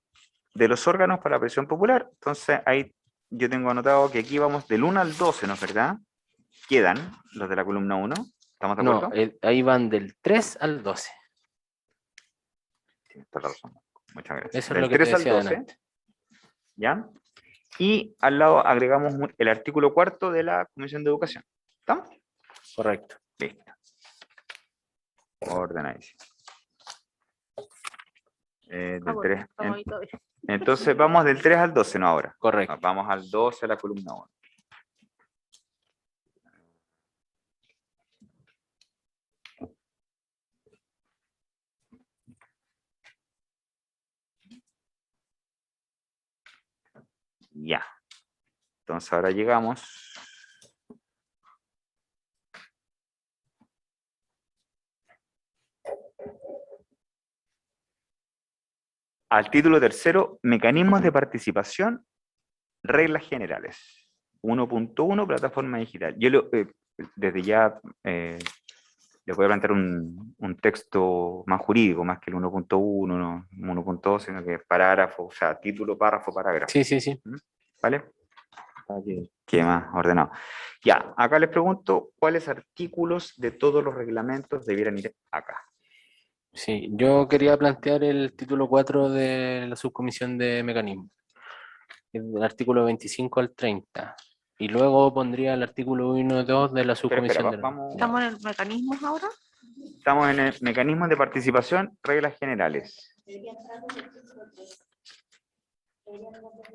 de los órganos para la presión popular. Entonces, ahí yo tengo anotado que aquí vamos del 1 al 12, ¿no es verdad? Quedan los de la columna 1. ¿Estamos de acuerdo?
No, ahí van del 3 al 12.
Sí, toda la razón. Muchas gracias.
Eso es
Del
lo que te
3 al
decía
12,
delante.
¿ya? Y al lado agregamos el artículo cuarto de la Comisión de Educación. ¿Estamos?
Correcto.
Listo. Ordenadísimo. Del
Ah, bueno,
3.
estamos ahí todavía.
Entonces vamos del 3 al 12, no ahora.
Correcto.
Vamos al 12 de la columna 1. Ya. Entonces ahora llegamos al título tercero, mecanismos de participación, reglas generales. 1.1, plataforma digital. Yo desde ya les voy a plantear un texto más jurídico, más que el 1.1, no 1.2, sino que parágrafo, o sea, título, párrafo, parágrafo.
Sí, sí, sí.
¿Vale? Para que quede más ordenado. Ya, acá les pregunto cuáles artículos de todos los reglamentos debieran ir acá.
Sí, yo quería plantear el título 4 de la subcomisión de mecanismos, el artículo 25 al 30, y luego pondría el artículo 1 y 2 de la
Pero
subcomisión
espera,
de
¿Estamos en el mecanismos ahora?
estamos en el mecanismo de participación, reglas generales.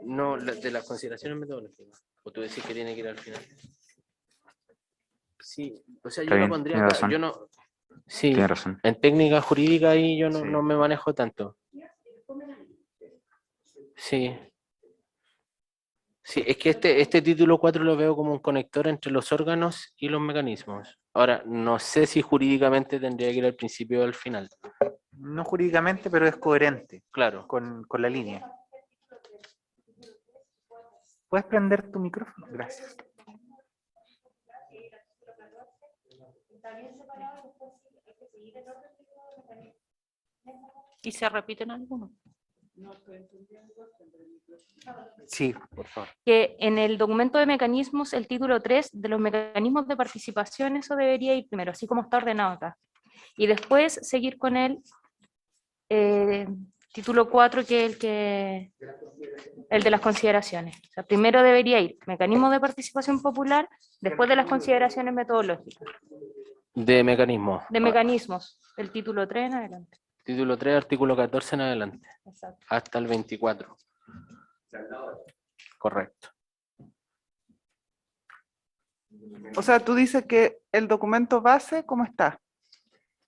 No, de las consideraciones metodológicas. ¿O tú decís que tiene que ir al final? Sí, o sea,
Está
yo
bien,
lo pondría
tiene
acá.
razón.
Yo no. Sí,
Tienes razón.
en técnica jurídica ahí yo no,
Sí.
no me manejo tanto. Sí. Sí, es que este título 4 lo veo como un conector entre los órganos y los mecanismos. Ahora, no sé si jurídicamente tendría que ir al principio o al final.
No jurídicamente, pero es coherente
Claro.
con la línea. ¿Puedes prender tu micrófono? Gracias.
¿Y se repiten algunos?
Sí, por favor.
Que en el documento de mecanismos, el título 3 de los mecanismos de participación, eso debería ir primero, así como está ordenado acá. Y después seguir con el título 4, que es el de las consideraciones. O sea, primero debería ir mecanismos de participación popular, después de las consideraciones metodológicas.
De mecanismos.
De mecanismos, el título 3 en adelante.
Título 3, artículo 14 en adelante.
Exacto.
Hasta el 24. Correcto.
O sea, tú dices que el documento base, ¿cómo está?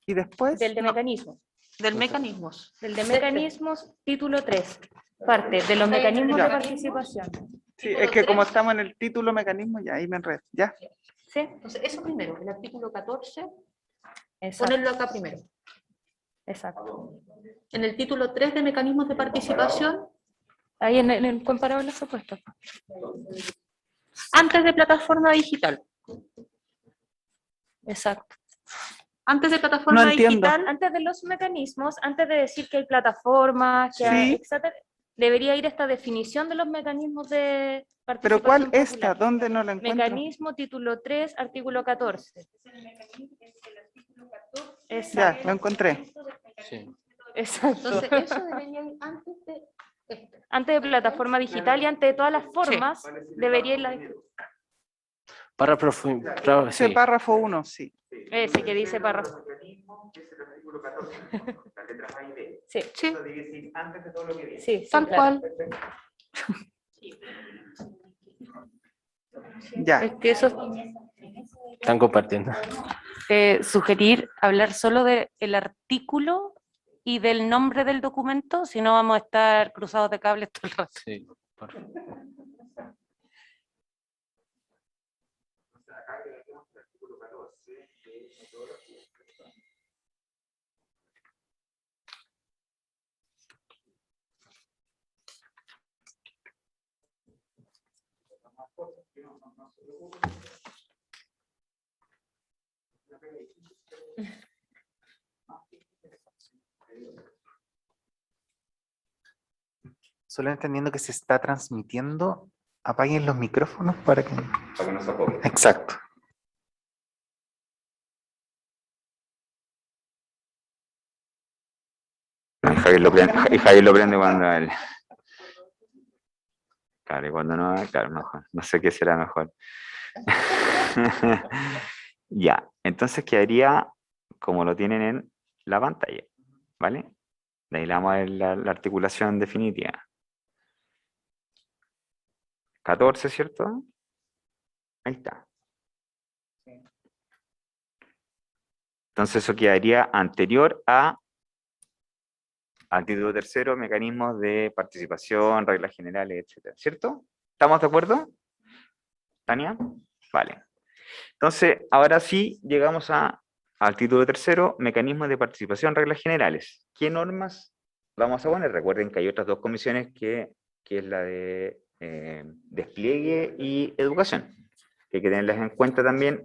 Y después,
Del de mecanismos.
Del mecanismos.
Del de mecanismos, título 3. Parte de los mecanismos
Ya.
de participación.
sí, es que como estamos en el título mecanismo, ya ahí me enredo. Ya.
¿Sí?
Entonces, eso primero, el artículo 14,
Exacto.
ponerlo acá primero.
Exacto.
En el título 3 de mecanismos de participación,
Ahí en el comparado en las propuestas.
antes de plataforma digital.
Exacto.
Antes de plataforma
No entiendo.
digital,
Antes de los mecanismos, antes de decir que hay plataformas, que hay,
Sí.
etcétera, debería ir esta definición de los mecanismos de participación
¿Pero cuál
popular.
esta? ¿Dónde no la encuentro?
Mecanismo, título 3, artículo 14.
Ya,
Exacto.
lo encontré.
Sí.
Exacto.
entonces eso debería ir antes de esto.
Antes de plataforma digital y antes de todas las formas, debería ir la...
Párrafo,
Ese
sí.
párrafo 1, sí.
Ese que dice párrafo. Sí,
Sí,
sí,
tal
claro.
cual.
Ya.
Es que eso
Están compartiendo.
sugerir hablar solo del artículo y del nombre del documento, si no vamos a estar cruzados de cables todo el rato.
Sí, por favor.
Solo entendiendo que se está transmitiendo, apaguen los micrófonos para que...
Para que no se apoye.
Exacto.
Y Javier lo prende cuando él. Claro, y cuando no, claro, mejor. No sé qué será mejor. Ya, entonces quedaría como lo tienen en la pantalla, ¿vale? De ahí le vamos a ver la articulación definitiva. 14, ¿cierto? Ahí está. Entonces eso quedaría anterior al título tercero, mecanismos de participación, reglas generales, etcétera, ¿cierto? ¿Estamos de acuerdo? ¿Tania? Vale. Entonces, ahora sí llegamos al título tercero, mecanismos de participación, reglas generales. ¿Qué normas vamos a poner? Recuerden que hay otras dos comisiones que es la de despliegue y educación, que hay que tenerlas en cuenta también,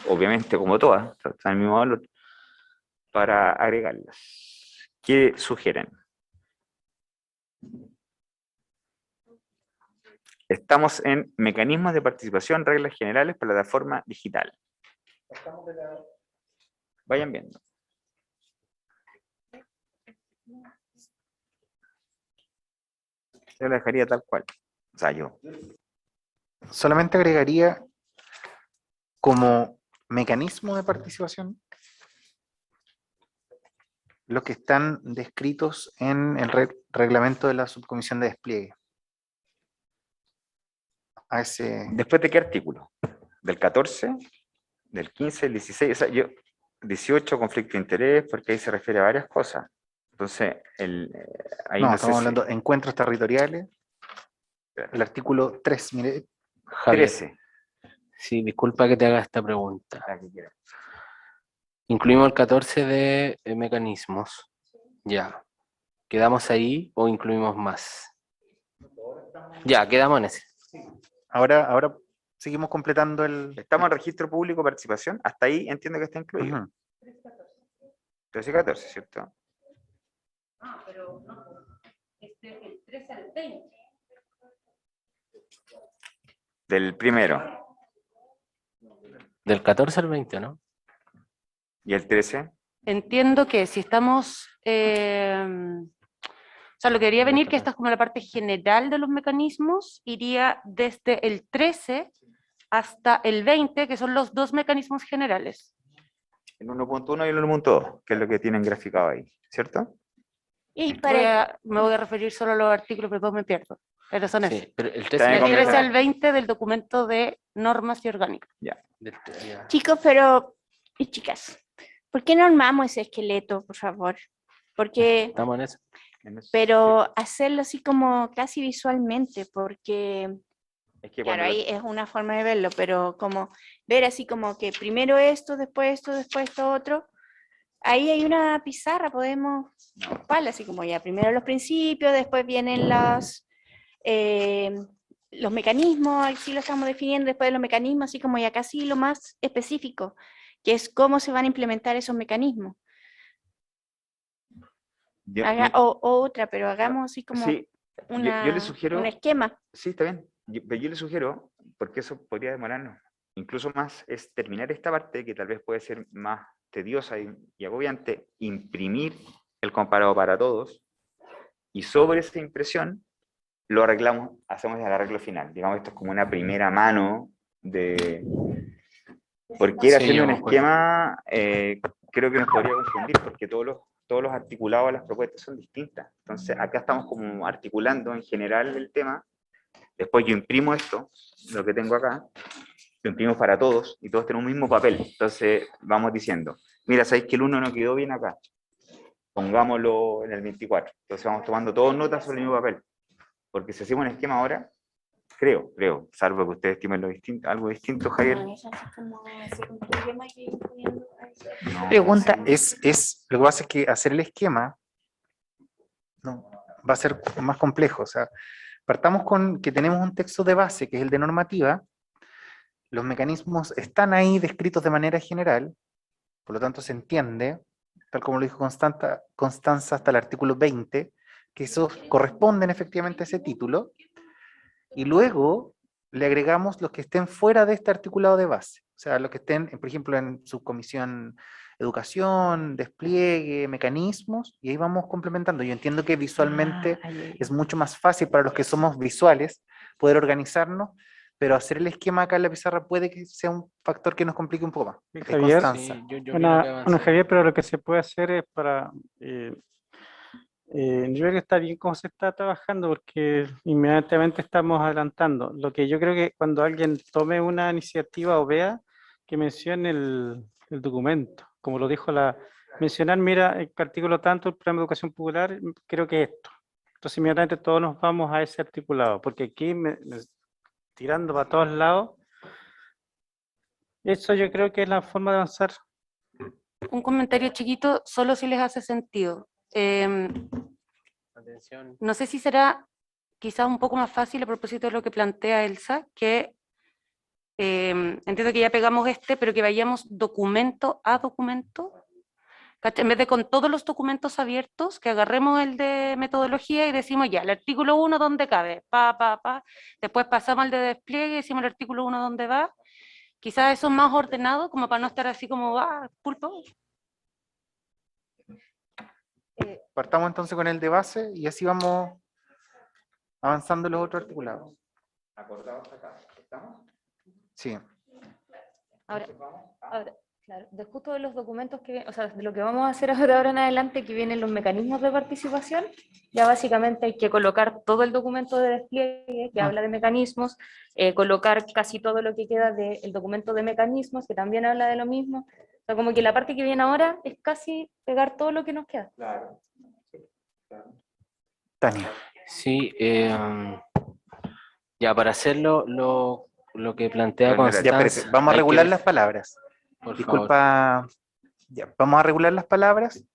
obviamente como todas, están en el mismo valor, para agregarlas. ¿Qué sugieren? Estamos en mecanismos de participación, reglas generales, plataforma digital. Vayan viendo. Yo la dejaría tal cual. O sea, yo.
Solamente agregaría como mecanismo de participación los que están descritos en el reglamento de la subcomisión de despliegue. A ese...
¿Después de qué artículo? ¿Del 14? ¿Del 15? ¿Del 16? O sea, 18, conflicto de interés, porque ahí se refiere a varias cosas. Entonces, ahí
No,
no
estamos
sé si-
hablando de encuentros territoriales. El artículo 3, mire,
Javier,
13.
sí, disculpa que te haga esta pregunta.
La que quiera.
Incluimos el 14 de mecanismos. Ya. ¿Quedamos ahí o incluimos más? Ya, quedamos en ese.
ahora seguimos completando el...
Estamos en registro público de participación. Hasta ahí entiendo que está incluido.
Ujú.
13 y 14, ¿cierto?
Ah, pero no, el 13 al 20.
Del primero.
Del 14 al 20, ¿no?
¿Y el 13?
Entiendo que si estamos, o sea, lo que debería venir, que esta es como la parte general de los mecanismos, iría desde el 13 hasta el 20, que son los dos mecanismos generales.
El 1.1 y el 1.2, que es lo que tienen graficado ahí, ¿cierto?
Y
Me voy a referir solo a los artículos, pero después me pierdo. Pero son esos.
Sí, pero el
Está
13
bien
Del 13
completado.
al 20 del documento de normas y orgánicas.
ya.
chicos, y chicas, ¿por qué no armamos ese esqueleto, por favor? Porque,
¿Estamos en eso?
pero hacerlo así como casi visualmente, porque,
Es que
claro,
cuando
ahí es una forma de verlo, pero como ver así como que primero esto, después esto otro, ahí hay una pizarra, podemos ocuparla así como ya, primero los principios, después vienen los mecanismos, así lo estamos definiendo, después de los mecanismos, así como ya casi lo más específico.
que es cómo se van a implementar esos mecanismos. O otra, pero hagamos así como
Sí, yo le
un
sugiero,
esquema.
sí, está bien, pero yo le sugiero, porque eso podría demorarnos, incluso más, es terminar esta parte que tal vez puede ser más tediosa y agobiante, imprimir el comparado para todos, y sobre esa impresión lo arreglamos, hacemos el arreglo final. Digamos, esto es como una primera mano de... Porque ir
Sí,
haciendo
yo
un
concuerdo.
esquema, creo que nos podría confundir, porque todos los articulados de las propuestas son distintas. Entonces, acá estamos como articulando en general el tema. Después yo imprimo esto, lo que tengo acá, lo imprimo para todos, y todos tenemos un mismo papel. Entonces, vamos diciendo, mira, sabéis que el 1 no quedó bien acá, pongámoslo en el 24. Entonces vamos tomando todos notas sobre el mismo papel. Porque si hacemos un esquema ahora, creo, salvo que ustedes estimen algo distinto, Javier. No,
Pregunta,
sí.
lo que pasa es que hacer el esquema no, va a ser más complejo. O sea, partamos con que tenemos un texto de base, que es el de normativa. Los mecanismos están ahí descritos de manera general, por lo tanto se entiende, tal como lo dijo Constanza hasta el artículo 20, que esos corresponden efectivamente a ese título, y luego le agregamos los que estén fuera de este articulado de base, o sea, los que estén, por ejemplo, en subcomisión educación, despliegue, mecanismos, y ahí vamos complementando. Yo entiendo que visualmente es mucho más fácil para los que somos visuales poder organizarnos, pero hacer el esquema acá en la pizarra puede que sea un factor que nos complique un poco más.
Javier,
Constanza.
Sí, yo opino que
bueno,
avancemos.
Javier, pero lo que se puede hacer es para... yo creo que está bien cómo se está trabajando porque inmediatamente estamos adelantando. Lo que yo creo que cuando alguien tome una iniciativa o vea, que mencione el documento, como lo dijo mencionar, mira, el artículo tanto, el programa de educación popular, creo que esto. Entonces inmediatamente todos nos vamos a ese articulado, porque aquí tirando para todos lados, eso yo creo que es la forma de avanzar.
Un comentario chiquito, solo si les hace sentido.
Atención.
No sé si será quizás un poco más fácil a propósito de lo que plantea Elsa, que entiendo que ya pegamos pero que vayamos documento a documento. ¿Cachai? En vez de con todos los documentos abiertos, que agarremos el de metodología y decimos ya, el artículo 1 ¿dónde cabe? Después pasamos al de despliegue y decimos el artículo 1 ¿dónde va? Quizás eso es más ordenado, como para no estar así como, pulpo.
Partamos entonces con el de base y así vamos avanzando los otros articulados.
¿Acordados acá? ¿Estamos?
Sí.
Ahora, claro, justo de los documentos o sea, de lo que vamos a hacer ahora en adelante, que vienen los mecanismos de participación, ya básicamente hay que colocar todo el documento de despliegue que habla de mecanismos, colocar casi todo lo que queda del documento de mecanismos, que también habla de lo mismo. O sea, como que la parte que viene ahora es casi pegar todo lo que nos queda.
Claro.
Tania.
Sí, ya para hacerlo lo que plantea
Pero no era-
Ya,
Constanza.
espérate, vamos a
hay que
regular
def-
las palabras.
Por favor.
Disculpa. Ya, vamos a regular las palabras.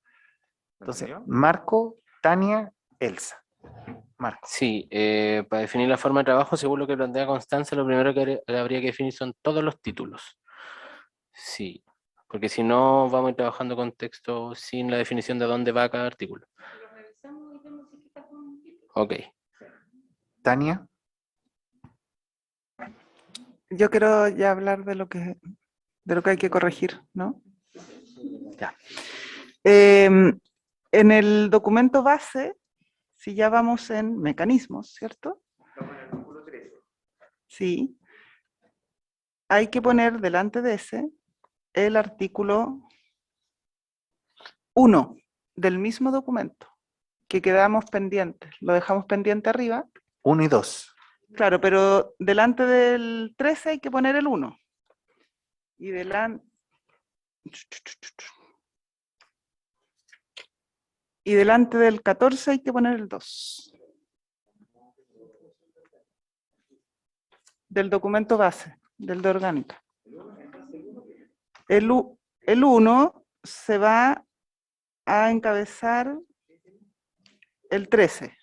Entonces,
¿Entendió?
Marco, Tania, Elsa. Marco.
Sí, para definir la forma de trabajo, según lo que plantea Constanza, lo primero que habría que definir son todos los títulos. Sí, porque si no vamos a ir trabajando con texto sin la definición de dónde va cada artículo. Ok.
Tania.
Yo quiero ya hablar de lo que hay que corregir, ¿no?
Ya.
En el documento base, si ya vamos en mecanismos, ¿cierto? Sí. Hay que poner delante de ese el artículo 1 del mismo documento que quedamos pendientes. Lo dejamos pendiente arriba.
1 y 2.
Claro, pero delante del 13 hay que poner el 1. Y delante del 14 hay que poner el 2. Del documento base, del de orgánica. El 1 se va a encabezar el 13.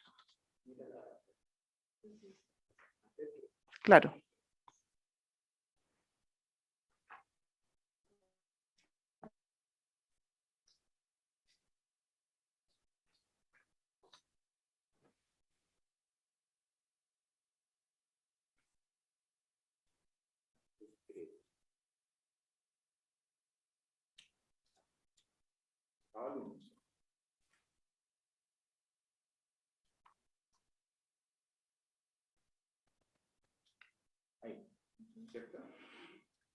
Claro.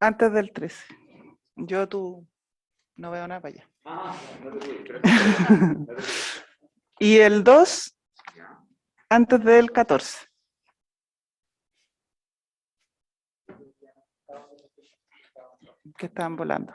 Antes del 13. Tú no veo nada para allá. Y el 2 antes del 14. Que estaban volando.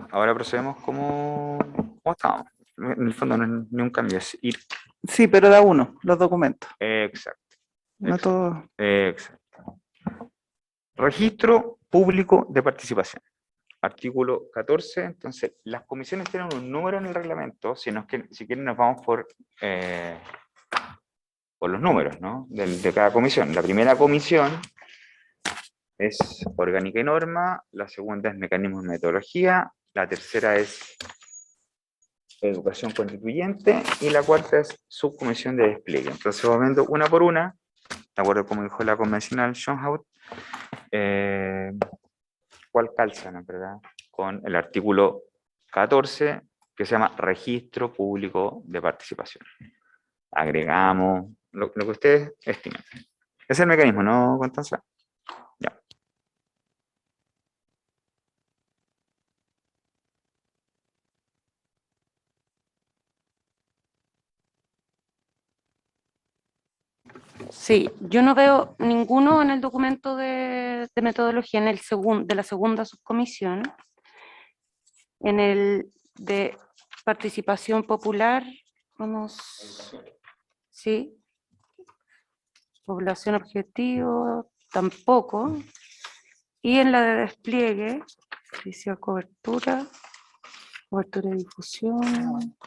Ahora procedemos como estábamos. En el fondo no es ni un cambio, es ir.
Sí, pero da uno, los documentos.
Exacto.
No todo.
Exacto. Registro público de participación. Artículo 14. Entonces, las comisiones tienen un número en el reglamento. Si quieren, nos vamos por los números, ¿no? De cada comisión. La primera comisión es orgánica y norma. La segunda es mecanismos y metodología. La tercera es educación constituyente. Y la cuarta es subcomisión de despliegue. Entonces, vamos viendo una por una. De acuerdo como dijo la convencional Schoenhout. ¿Cuál calza, no, verdad? Con el artículo 14, que se llama Registro Público de Participación. Agregamos lo que ustedes estimen. Es el mecanismo, ¿no, Constanza? Ya.
Sí, yo no veo ninguno en el documento de metodología, en el de la segunda subcomisión, en el de participación popular, sí, población objetivo, tampoco, y en la de despliegue, dice cobertura y difusión,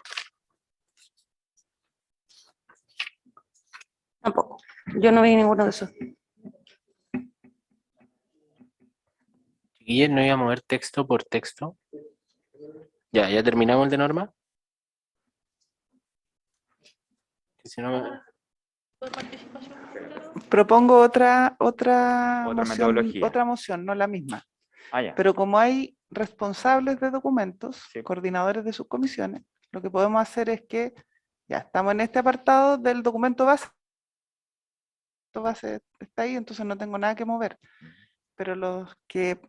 tampoco. Yo no vi ninguno de esos.
Chiquillos, ¿no iba a mover texto por texto? Ya terminamos el de norma. Si no,
Propongo otra
metodología.
otra moción, no la misma.
Ya.
Pero como hay responsables de documentos, coordinadores de subcomisiones, lo que podemos hacer es que ya estamos en este apartado del documento base. El base está ahí, entonces no tengo nada que mover. Pero los que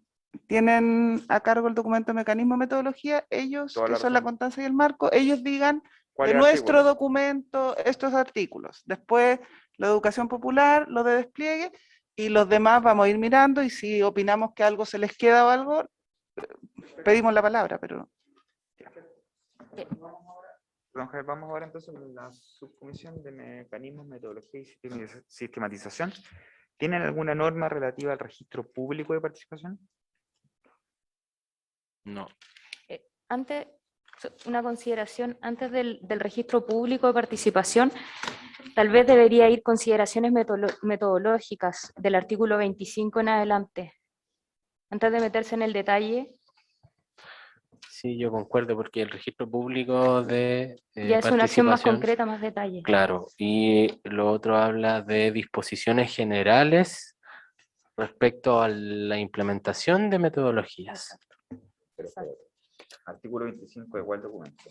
tienen a cargo el documento de mecanismo metodología, ellos, que son la constancia y el marco, ellos digan de nuestro documento estos artículos. Después la educación popular, lo de despliegue, y los demás vamos a ir mirando, y si opinamos que algo se les queda o algo, pedimos la palabra, pero...
Vamos ahora entonces con la subcomisión de mecanismos, metodología y sistematización. ¿Tienen alguna norma relativa al registro público de participación?
no.
Antes, una consideración, antes del registro público de participación, tal vez debería ir consideraciones metodológicas del artículo 25 en adelante, antes de meterse en el detalle.
Sí, yo concuerdo, porque el registro público de
Ya es una acción más
participación,
concreta, más detalle.
claro, y lo otro habla de disposiciones generales respecto a la implementación de metodologías.
Perfecto. Artículo 25 de igual documento.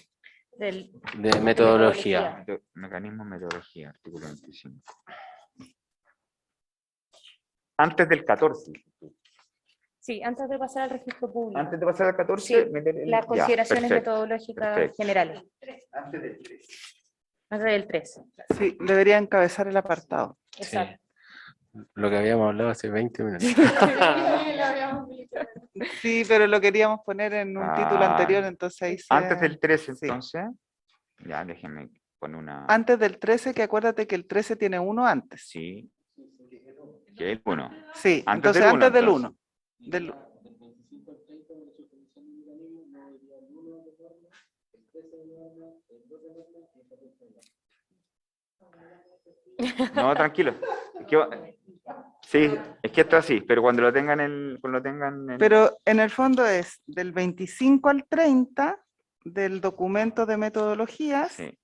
De metodología.
Mecanismo, metodología, artículo 25. Antes del 14.
Sí, antes de pasar al registro público.
Antes de pasar al 14,
sí, las consideraciones metodológicas generales.
Antes del 3.
Antes del 3.
Sí, debería encabezar el apartado.
Exacto.
Lo que habíamos hablado hace 20 minutos.
Sí, pero lo queríamos poner en un título anterior, entonces ahí se...
Antes del 13,
sí.
entonces. Ya, déjenme poner una...
Antes del 13, que acuérdate que el 13 tiene uno antes.
Sí. Que el 1.
Sí,
Antes
entonces
del uno,
antes del
entonces.
1. Del...
No, tranquilo. Sí, es que esto es así, pero cuando lo tengan
Pero en el fondo es del 25 al 30 del documento de metodologías,
sí.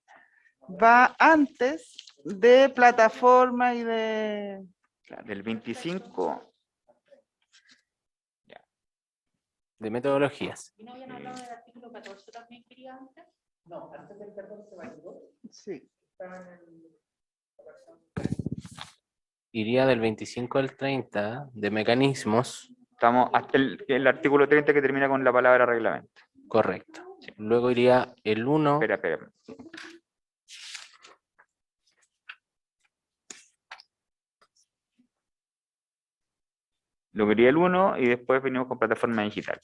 va antes de plataforma y de...
Del 25.
De metodologías.
¿Y no habían hablado del artículo 14 también, quería antes?
No, antes del 14 va el 2.
Sí.
Iría del 25 al 30 de mecanismos.
Estamos hasta el artículo 30 que termina con la palabra reglamento.
Correcto. Luego iría el 1.
Espera. Luego iría el 1 y después venimos con plataforma digital.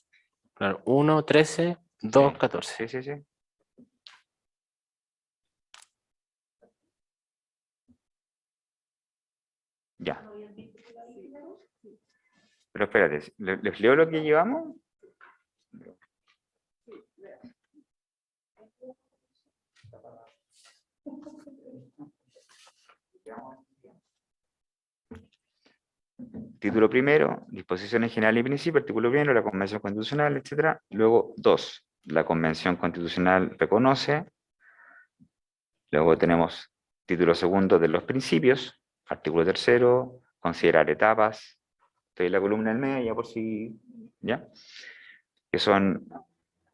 Claro, 1, 13, 2, 14.
Sí. Ya. Pero espérate, ¿les leo lo que llevamos? Título primero, disposiciones generales y principios, artículo primero, la Convención Constitucional, etc. Luego 2, la Convención Constitucional reconoce. Luego tenemos título segundo de los principios, artículo tercero, considerar etapas. Estoy en la columna del medio, ya por si, ¿ya? Que son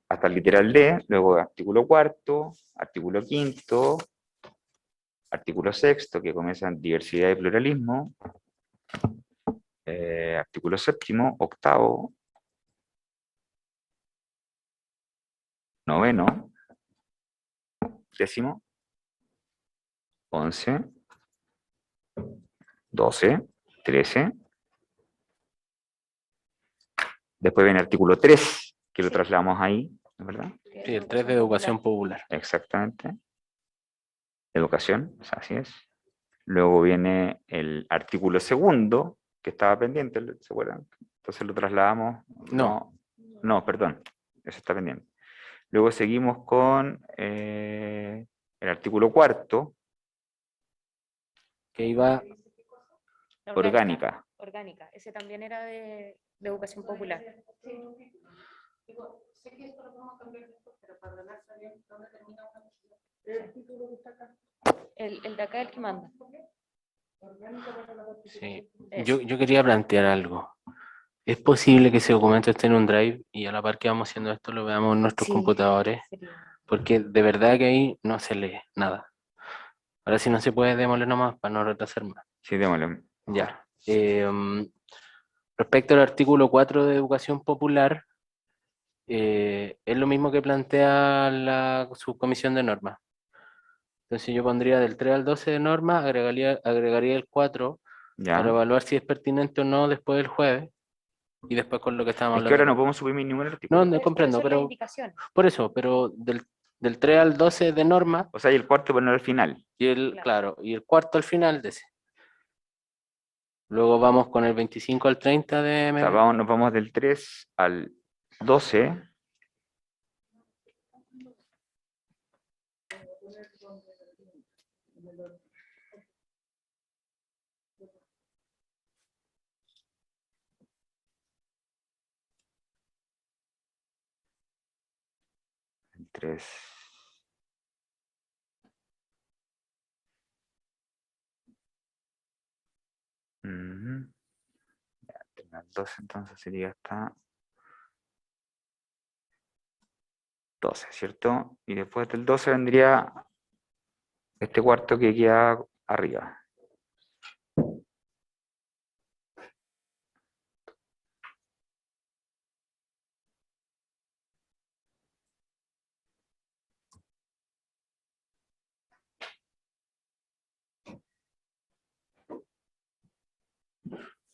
hasta el literal D, luego artículo cuarto, artículo quinto, artículo sexto, que comienza en diversidad y pluralismo, artículo séptimo, octavo, noveno, décimo, 11, 12, 13. Después viene el artículo 3, que lo trasladamos ahí, ¿verdad?
Sí, el 3 de educación popular.
Exactamente. Educación, así es. Luego viene el artículo segundo, que estaba pendiente, ¿se acuerdan? Entonces lo trasladamos. No, perdón, eso está pendiente. Luego seguimos con el artículo cuarto.
Que iba...
Orgánica.
Orgánica, ese también era de educación popular. El de acá es el que manda.
Sí. Yo quería plantear algo. ¿Es posible que ese documento esté en un drive y a la par que vamos haciendo esto lo veamos en nuestros computadores? Porque de verdad que ahí no se lee nada. Ahora si no se puede, démosle nomás para no retrasar más.
Sí, démosle.
Ya. Respecto al artículo 4 de educación popular, es lo mismo que plantea la subcomisión de normas. Entonces yo pondría del 3 al 12 de normas, agregaría el 4 para evaluar si es pertinente o no después del jueves. Y después con lo que estábamos hablando.
Es que ahora no podemos suprimir ningún artículo.
No comprendo, pero por eso, pero del 3 al 12 de norma.
O sea, y el cuarto poner al final.
Claro, y el cuarto al final de ese. Luego vamos con el 25 al 30 de...
O sea, nos vamos del 3 al 12. El 3. Ya, el 12 entonces sería hasta 12, ¿cierto? Y después del 12 vendría este cuarto que queda arriba.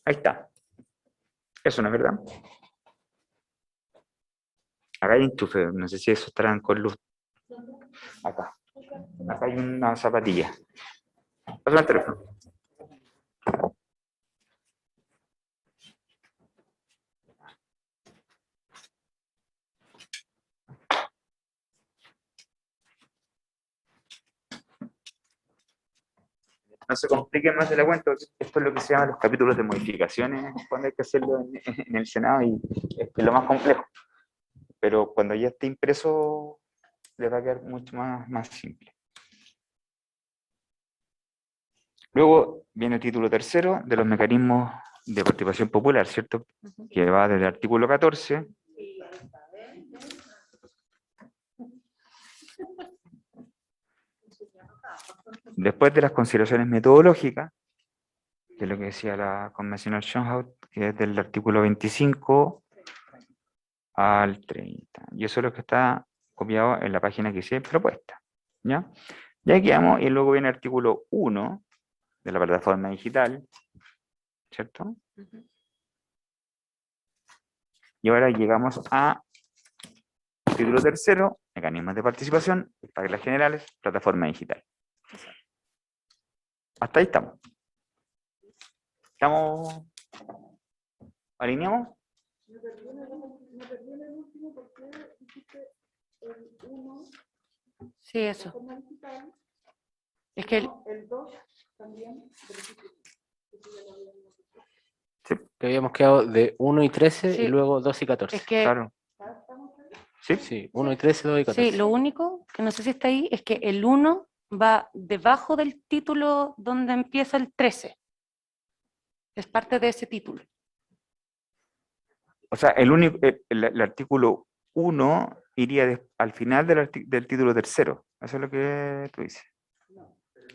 Ahí está. Eso no es verdad. Acá hay enchufe, no sé si eso estarán con luz. Acá. Acá hay una zapatilla. Pásame el teléfono. No se complique más de la cuenta. Esto es lo que se llama los capítulos de modificaciones cuando hay que hacerlo en el Senado y es lo más complejo. Pero cuando ya esté impreso, le va a quedar mucho más simple. Luego viene el título tercero de los mecanismos de participación popular, ¿cierto? Que va desde el artículo 14. Después de las consideraciones metodológicas, que es lo que decía la convencional Schoenhout, que es del artículo 25 al 30. Y eso es lo que está copiado en la página que hice propuesta. ¿Ya? Ya quedamos, y luego viene el artículo 1 de la plataforma digital, ¿cierto? Y ahora llegamos a título tercero, mecanismos de participación, reglas generales, plataforma digital. Hasta ahí estamos. ¿Estamos alineados?
Sí, eso. Es que
El 2 también.
Sí.
Que habíamos quedado de 1 y 13
Sí.
y luego 2 y 14.
es que
Claro. ¿Sí?
Sí, 1 y 13, 2 y 14.
sí, lo único que no sé si está ahí es que el 1 va debajo del título donde empieza el 13. Es parte de ese título.
O sea, el artículo 1 iría al final del título tercero. Eso es lo que tú dices.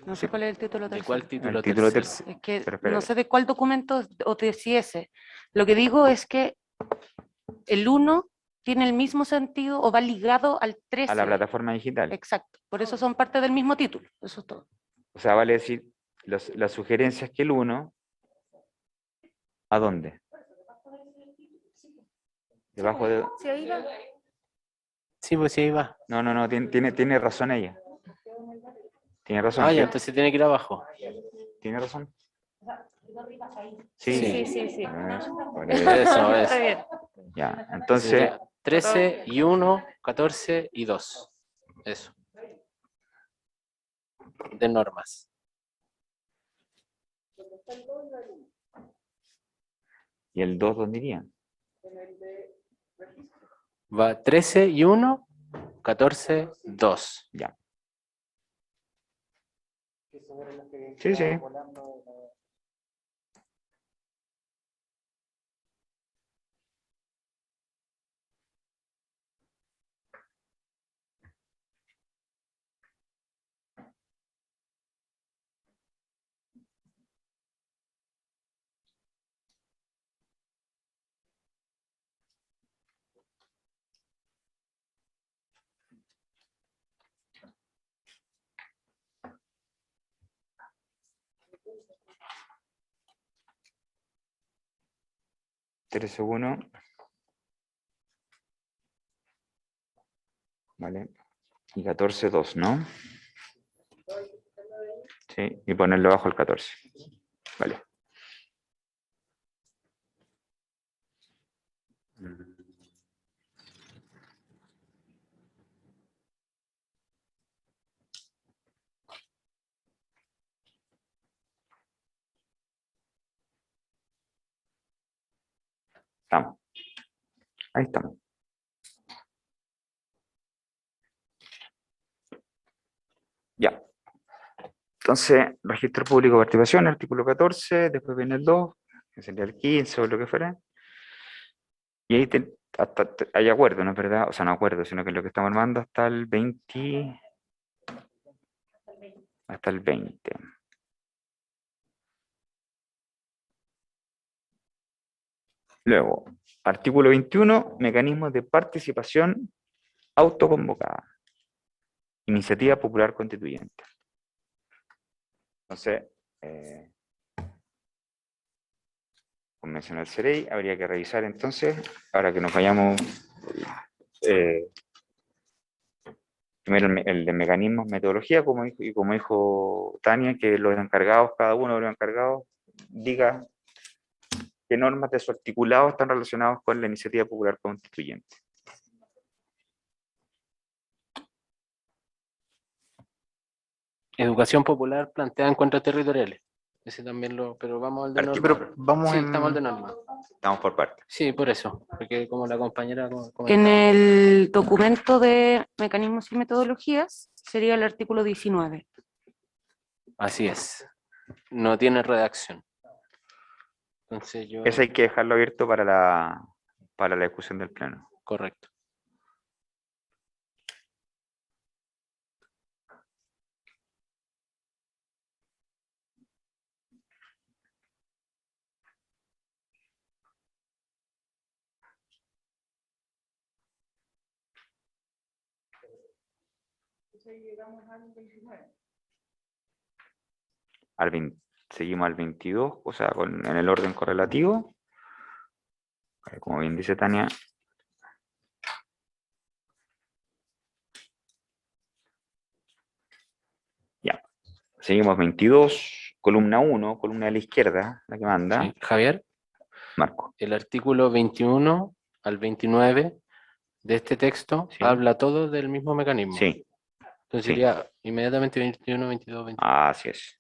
No sé cuál es el título
¿De
tercero.
cuál título
El título
tercero?
tercero.
Es que
Pero espera.
no sé de cuál documento o de si ese. Lo que digo es que el 1 tiene el mismo sentido o va ligado al 13.
A la plataforma digital.
Exacto. Por eso son parte del mismo título. Eso es todo.
O sea, vale decir, las sugerencias que el 1, ¿a dónde? Debajo de...
Sí, ahí va.
Sí, pues sí, ahí va.
No, tiene razón ella. Tiene razón.
Ah, ya,
¿sí?
entonces tiene que ir abajo.
¿Tiene razón?
Sí.
Por
Eso es.
Está bien.
Ya, entonces,
Sería 13 y 1, 14 y 2. Eso. De normas.
¿y el 2 dónde iría?
Va 13 y 1, 14, 2.
Ya. Sí. Trece uno. Vale. Y 14, 2, ¿no? Sí, y ponerlo bajo el 14. Vale. Estamos. Ahí estamos. Ya. Entonces, registro público de participación, artículo 14, después viene el 2, que sería el 15 o lo que fuera. Y ahí hay acuerdo, ¿no es verdad? O sea, no acuerdo, sino que lo que estamos armando hasta el 20. Hasta el 20. Luego, artículo 21, mecanismos de participación autoconvocada. Iniciativa Popular Constituyente. Entonces, convencional CEREI, habría que revisar entonces, para que nos vayamos, primero el de mecanismos, metodología, como dijo Tania, que los encargados, cada uno de los encargados, diga qué normas de su articulado están relacionados con la iniciativa popular constituyente.
Educación popular planteada en encuentros territoriales. Ese también pero vamos al de norma.
Pero vamos
Sí,
en...
estamos al de norma.
Estamos por parte.
Sí, por eso, porque como la compañera comentaba.
En el documento de mecanismos y metodologías sería el artículo 19.
Así es. No tiene redacción. Entonces yo...
Ese hay que dejarlo abierto para la discusión del pleno.
Correcto.
Seguimos al 22, o sea, en el orden correlativo. Como bien dice Tania. Ya. Seguimos 22, columna 1, columna de la izquierda, la que manda.
Sí. Javier.
Marco.
El artículo 21 al 29 de este texto habla todo del mismo mecanismo.
Sí.
Entonces sería inmediatamente 21, 22, 23.
Así es.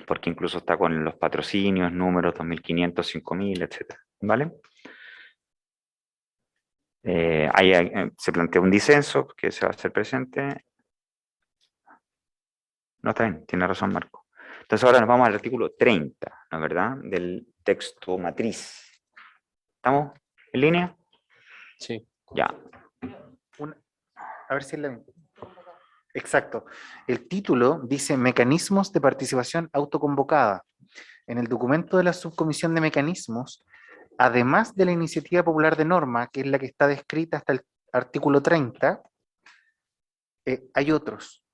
Porque incluso está con los patrocinios, números 2500, 5000, etc. ¿Vale? Ahí se plantea un disenso que se va a hacer presente. No, está bien, tiene razón Marco. Entonces ahora nos vamos al artículo 30, ¿no es verdad? Del texto matriz. ¿Estamos en línea?
Sí.
Ya.
A ver si es la misma. Exacto. El título dice Mecanismos de participación autoconvocada. En el documento de la subcomisión de mecanismos, además de la iniciativa popular de norma, que es la que está descrita hasta el artículo 30, hay otros.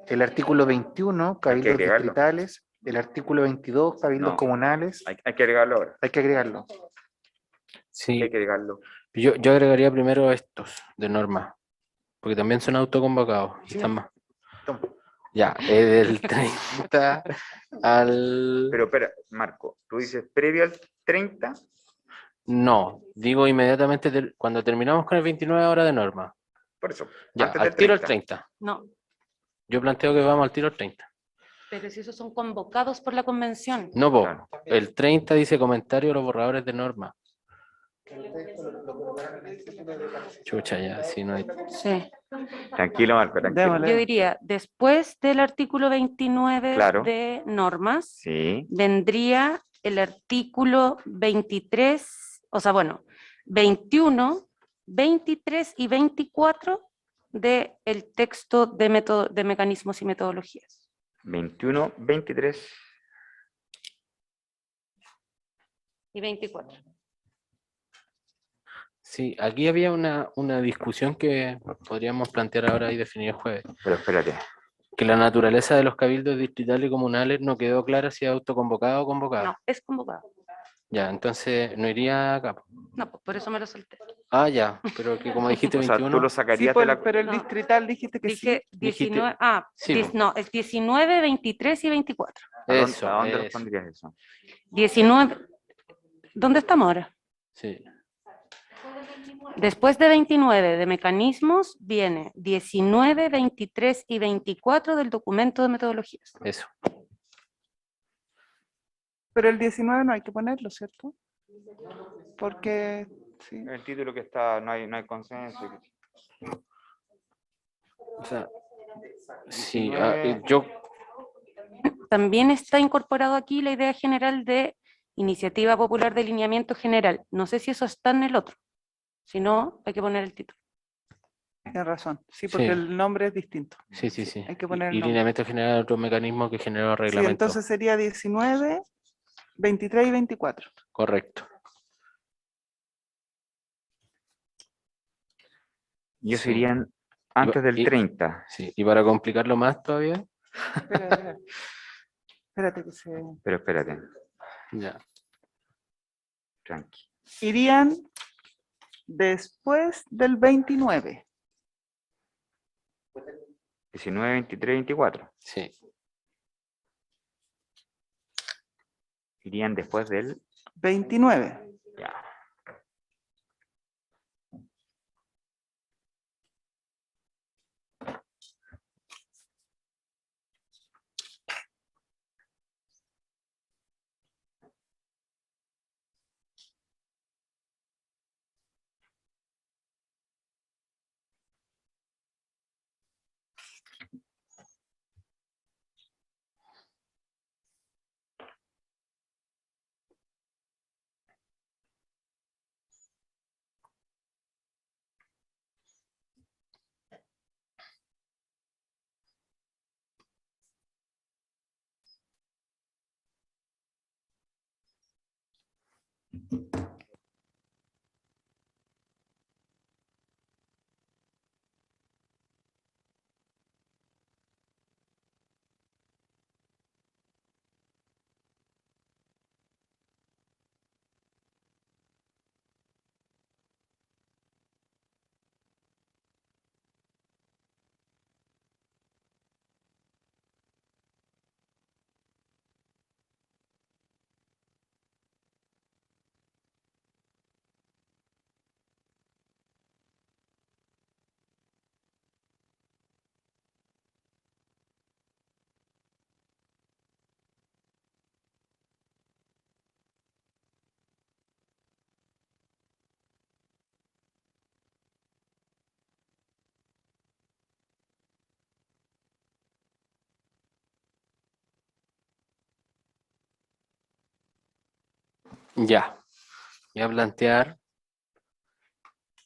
El artículo 21, cabildos distritales, el artículo 22, cabildos comunales.
Hay que agregarlo ahora.
Hay que agregarlo.
Sí.
Hay que agregarlo.
Yo agregaría primero estos de norma, porque también son autoconvocados.
Sí.
Están más. Ya, del 30 al...
Pero espera, Marco, ¿tú dices previo al 30?
No, digo inmediatamente cuando terminamos con el 29 hora de norma.
Por eso.
Ya,
antes
al
del
tiro al
30.
30.
No,
Yo planteo que vamos al tiro al 30.
pero si esos son convocados por la convención.
No, el 30 dice comentario a los borradores de norma. Chucha, ya, si no hay...
Sí.
Tranquilo, Marco, tranquilo.
Yo diría, después del artículo 29
Claro.
de normas,
Sí.
vendría el artículo 23, o sea, bueno, 21, 23 y 24 del texto de mecanismos y metodologías.
21, 23
y 24.
Sí, aquí había una discusión que podríamos plantear ahora y definir el jueves.
Pero espérate.
Que la naturaleza de los cabildos distritales y comunales no quedó clara si es autoconvocado o convocado.
No, es convocado.
Ya, entonces no iría acá.
No, pues por eso me lo solté.
Ah, ya, pero que como dijiste
O sea,
21...
tú lo
Sí,
sacarías
pues,
de la...
pero el
No.
distrital dijiste que
Dije
sí.
19,
sí,
no, es 19, 23 y 24.
Eso,
¿A dónde
eso.
respondrías eso?
19, ¿dónde estamos ahora?
Sí.
Después de 29 de mecanismos, viene 19, 23 y 24 del documento de metodologías.
Eso.
Pero el 19 no hay que ponerlo, ¿cierto? Porque sí.
El título que está, no hay consenso.
O sea, sí,
19.
yo...
También está incorporado aquí la idea general de iniciativa popular de lineamiento general. No sé si eso está en el otro. Si no, hay que poner el título.
Tienes razón. Sí, porque
Sí.
el nombre es distinto.
Sí, sí, sí.
Hay que poner el
Y
nombre.
lineamiento general es otro mecanismo que generó
Sí,
reglamento.
entonces sería 19, 23 y 24.
Correcto.
Y ellos
Sí.
irían antes del 30.
Sí, y para complicarlo más todavía,
Espera. Espérate que se...
Pero espérate,
Ya.
tranqui.
Irían después del 29.
19, 23, 24.
Sí.
Irían después del...
29.
Ya.
Ya. Voy a plantear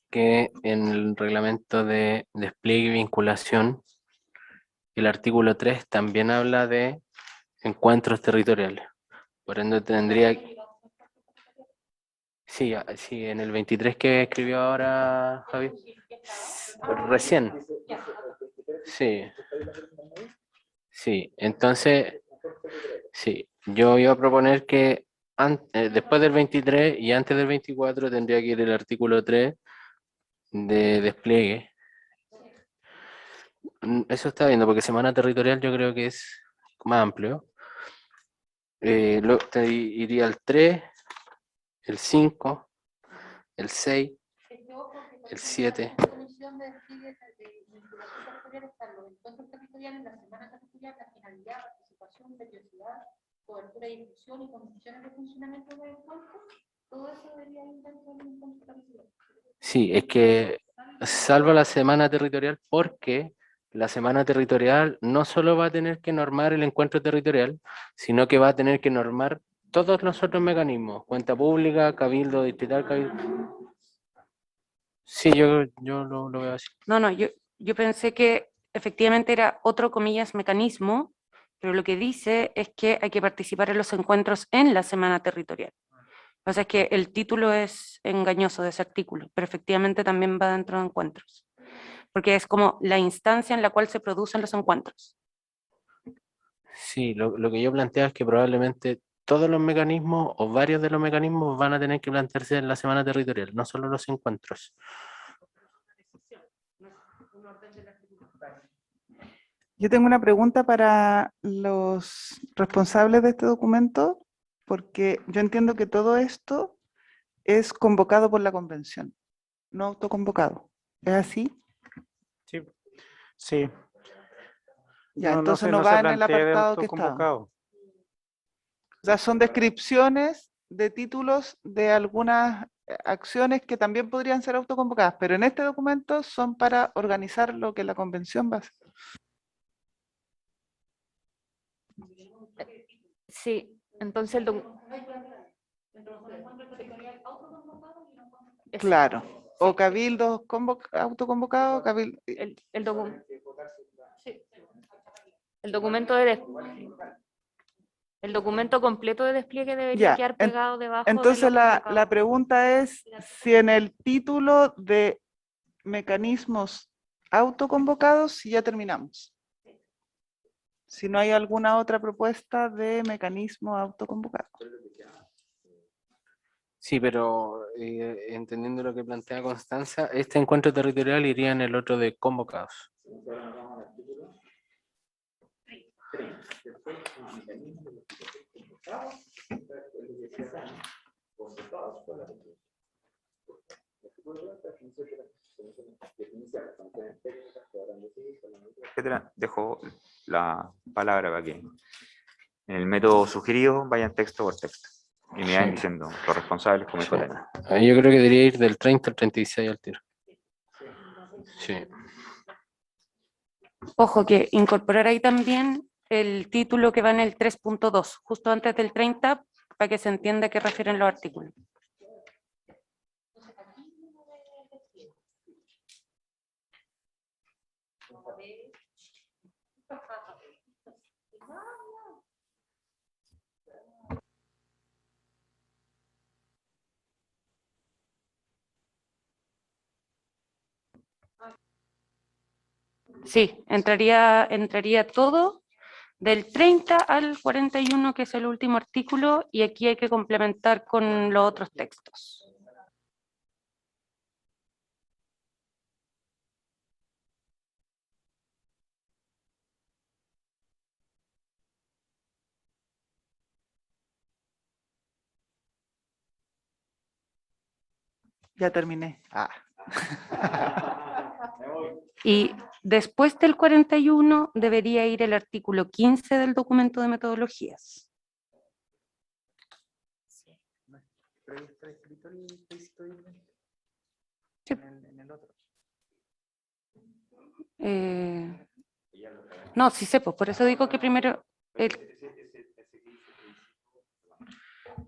que en el reglamento de despliegue y vinculación, el artículo 3 también habla de encuentros territoriales. Por ende tendría... Sí, sí, en el 23 que escribió ahora Javi. Recién. Sí. Sí, entonces, sí, yo iba a proponer que después del 23 y antes del 24 tendría que ir el artículo 3 de despliegue. Eso está viendo, porque semana territorial yo creo que es más amplio. Iría el 3, el 5, el 6, el 7.
Cobertura y difusión y condiciones de funcionamiento del encuentro, todo eso debería ir dentro del encuentro territorial.
Sí, es que salva la semana territorial porque la semana territorial no solo va a tener que normar el encuentro territorial, sino que va a tener que normar todos los otros mecanismos, cuenta pública, cabildo distrital, cabildo. Sí, yo lo veo así.
No, yo pensé que efectivamente era otro, comillas, mecanismo, pero lo que dice es que hay que participar en los encuentros en la semana territorial. Lo que pasa es que el título es engañoso de ese artículo, pero efectivamente también va dentro de encuentros, porque es como la instancia en la cual se producen los encuentros.
Sí, lo que yo planteo es que probablemente todos los mecanismos o varios de los mecanismos van a tener que plantearse en la semana territorial, no solo los encuentros.
Yo tengo una pregunta para los responsables de este documento, porque yo entiendo que todo esto es convocado por la convención, no autoconvocado. ¿Es así?
Sí, sí.
Ya, entonces
se
no va
se
en el
plantea de
apartado que está.
autoconvocado.
O sea, son descripciones de títulos de algunas acciones que también podrían ser autoconvocadas, pero en este documento son para organizar lo que la convención va a hacer.
Sí, entonces el
Claro. O cabildos autoconvocados,
el documento de el documento completo de despliegue debería
ya,
quedar pegado debajo.
entonces
de lo
la
convocado.
pregunta es si en el título de mecanismos autoconvocados, si ya terminamos. si no hay alguna otra propuesta de mecanismo autoconvocado.
Sí, pero entendiendo lo que plantea Constanza, este encuentro territorial iría en el otro de convocados.
Etcétera. Dejo la palabra para que en el método sugerido vayan texto por texto. Y me van diciendo los responsables como dijo Tania.
Yo creo que debería ir del 30 al 36 al tiro. Sí.
Ojo, que incorporar ahí también el título que va en el 3.2, justo antes del 30, para que se entienda a qué refieren los artículos. Sí, entraría todo del 30 al 41, que es el último artículo, y aquí hay que complementar con los otros textos.
Ya terminé.
Y después del 41 debería ir el artículo 15 del documento de metodologías. Sí. No, sí sé, pues por eso digo que primero...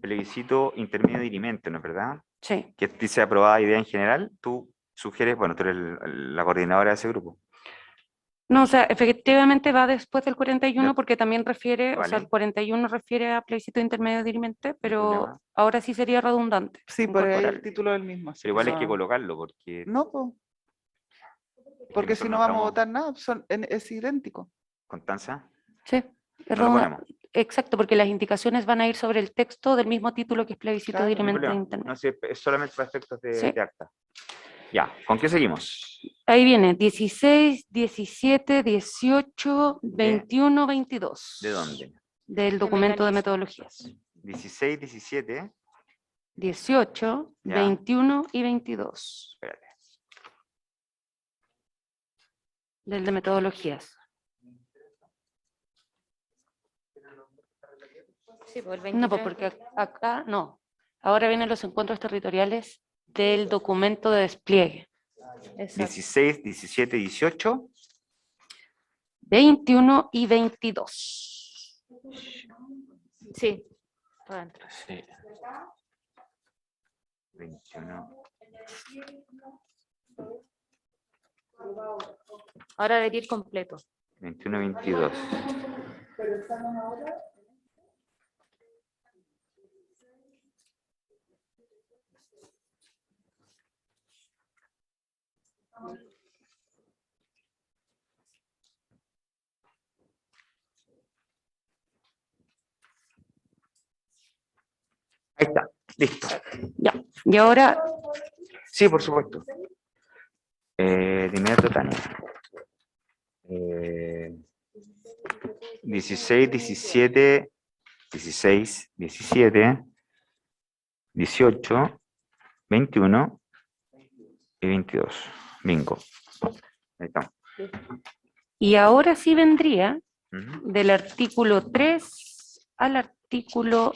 Plebiscito intermedio dirimente, ¿no es verdad?
Sí.
Que dice aprobada idea en general, tú sugieres, bueno, tú eres la coordinadora de ese grupo.
No, o sea, efectivamente va después del 41 porque también refiere, o sea, el 41 refiere a plebiscito intermedio dirimente, pero ahora sí sería redundante.
Sí, por ahí el título del mismo.
Pero igual hay que colocarlo porque...
No, porque si no vamos a votar nada, es idéntico.
¿Constanza?
Sí,
no lo ponemos.
Exacto, porque las indicaciones van a ir sobre el texto del mismo título que es plebiscito dirimente intermedio.
No, sí, es solamente para efectos
Sí.
de acta. Ya, ¿con qué seguimos?
Ahí viene 16, 17, 18, 21, 22.
¿De dónde?
Del documento de metodologías.
16, 17.
18,
Ya.
21 y 22.
Espérate.
Del de metodologías.
Sí, por el
No,
23.
porque acá no. Ahora vienen los encuentros territoriales del documento de despliegue.
Exacto.
16, 17, 18.
21 y 22.
Sí, adentro.
Sí.
21.
Ahora debería ir completo.
21, 22. Ahí está, listo.
Ya, y ahora...
Sí, por supuesto. De inmediato, Tania. 16, 17, 16, 17, 18, 21 y 22. Bingo. Ahí estamos.
Y ahora sí vendría
Ujú.
del artículo 3 al artículo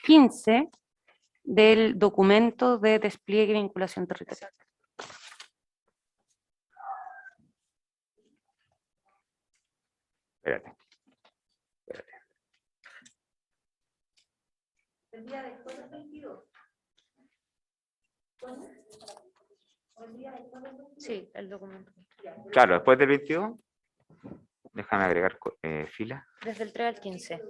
15 del documento de despliegue y vinculación territorial.
Espérate.
Sí, el documento.
Claro, después del 22, déjame agregar fila.
Desde el 3 al 15.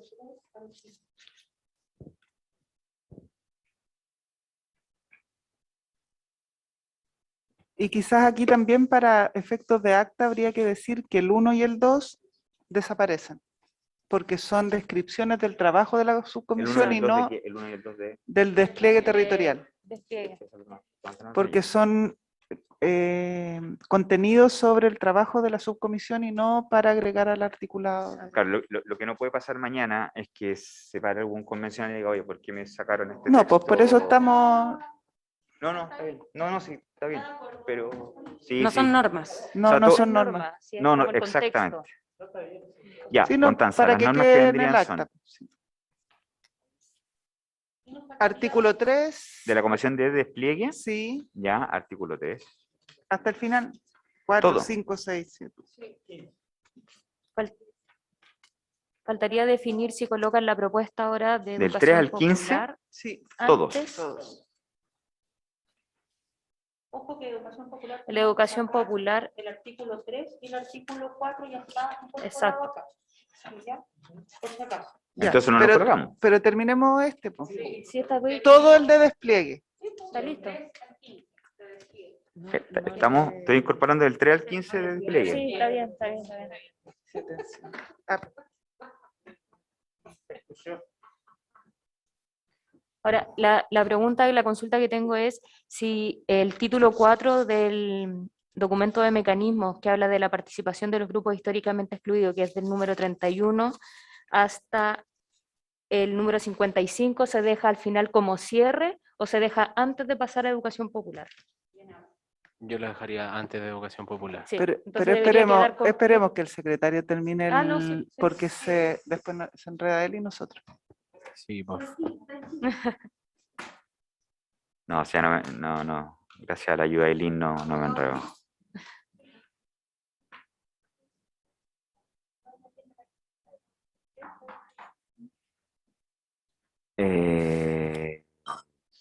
Y quizás aquí también para efectos de acta habría que decir que el 1 y el 2 desaparecen, porque son descripciones del trabajo de la subcomisión y no
el 1 y el 2 de...
del despliegue territorial,
Despliegue.
porque son contenidos sobre el trabajo de la subcomisión y no para agregar al articulado.
Claro, lo que no puede pasar mañana es que se pare algún convencional y diga, oye, ¿por qué me sacaron este
No,
texto?
pues por eso estamos...
No, está bien. No, sí, está bien. Pero sí,
No
sí.
son normas.
No,
O sea,
no
todo-
son normas.
Sí, es
No,
como el
exactamente.
contexto.
Ya,
Sí, no,
Constanza,
para
las
que
normas
quede
que
en
vendrían
el acta.
son
Artículo 3,
de la Comisión de Despliegue,
sí,
ya, artículo 3.
hasta el final. 4,
Todo.
5, 6, 7.
Faltaría definir si colocan la propuesta ahora de
Del 3
educación
al 15,
popular
Sí,
todos.
antes.
Ojo que educación popular.
La educación popular,
El artículo 3 y el artículo 4 ya está incorporado
Exacto.
acá. ¿Ya? Por si acaso.
Ya,
Entonces no lo colocamos.
pero terminemos este. Po.
sí está bien.
Todo el de despliegue.
Está listo.
Estoy incorporando del 3 al 15 de despliegue.
Sí, está bien, está bien, está bien.
Ah,
Ahora, la pregunta y la consulta que tengo es si el título 4 del documento de mecanismos que habla de la participación de los grupos históricamente excluidos, que es del número 31 hasta el número 55, ¿se deja al final como cierre o se deja antes de pasar a educación popular?
Yo lo dejaría antes de educación popular.
Sí,
pero
entonces debería
esperemos,
quedar completo.
esperemos que el secretario termine el,
No, sí, sí.
porque después se enreda él y nosotros.
Sí, por
No, o sea, no. Gracias a la ayuda de Lynn no me enredo.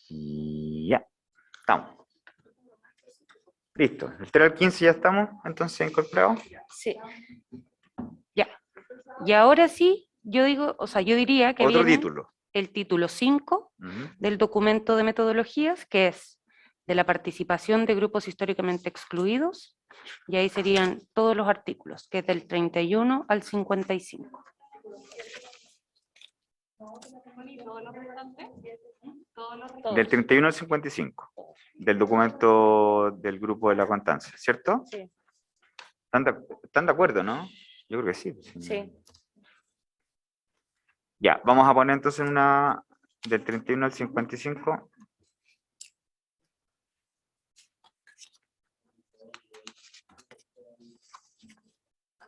Y ya, estamos. Listo, el 3 al 15 ya estamos, entonces incorporados.
Sí. Ya. Y ahora sí, yo digo, o sea, yo diría que
Otro
viene
título.
el título 5
Ujú.
del documento de metodologías, que es de la participación de grupos históricamente excluidos, y ahí serían todos los artículos, que es del 31 al 55.
Del 31 al 55, del documento del grupo de la Constancia, ¿cierto?
Sí.
¿Están de acuerdo, no? Yo creo que sí.
Sí.
Ya, vamos a poner entonces una del 31 al 55.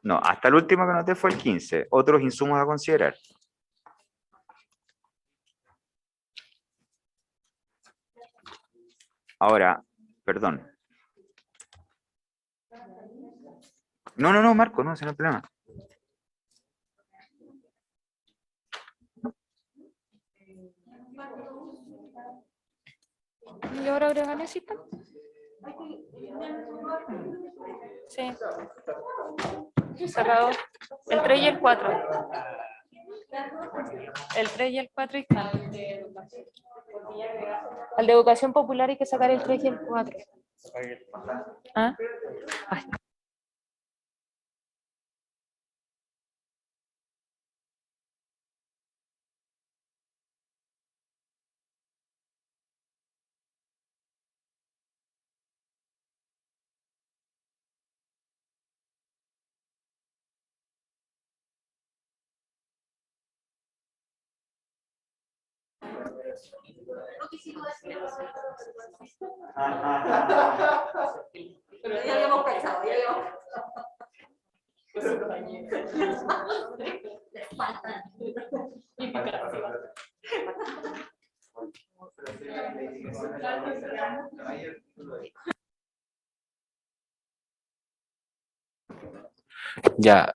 No, hasta el último que noté fue el 15. Otros insumos a considerar. Ahora, perdón. No, Marco, no, ese no es el problema.
¿Y ahora agregan el sistema? Sí. Cerrado. El 3 y el 4. El 3 y el 4 están. Al de educación popular hay que sacar el 3 y el 4. ¿Ah? Ay.
Pero ya habíamos cachado,
Ya,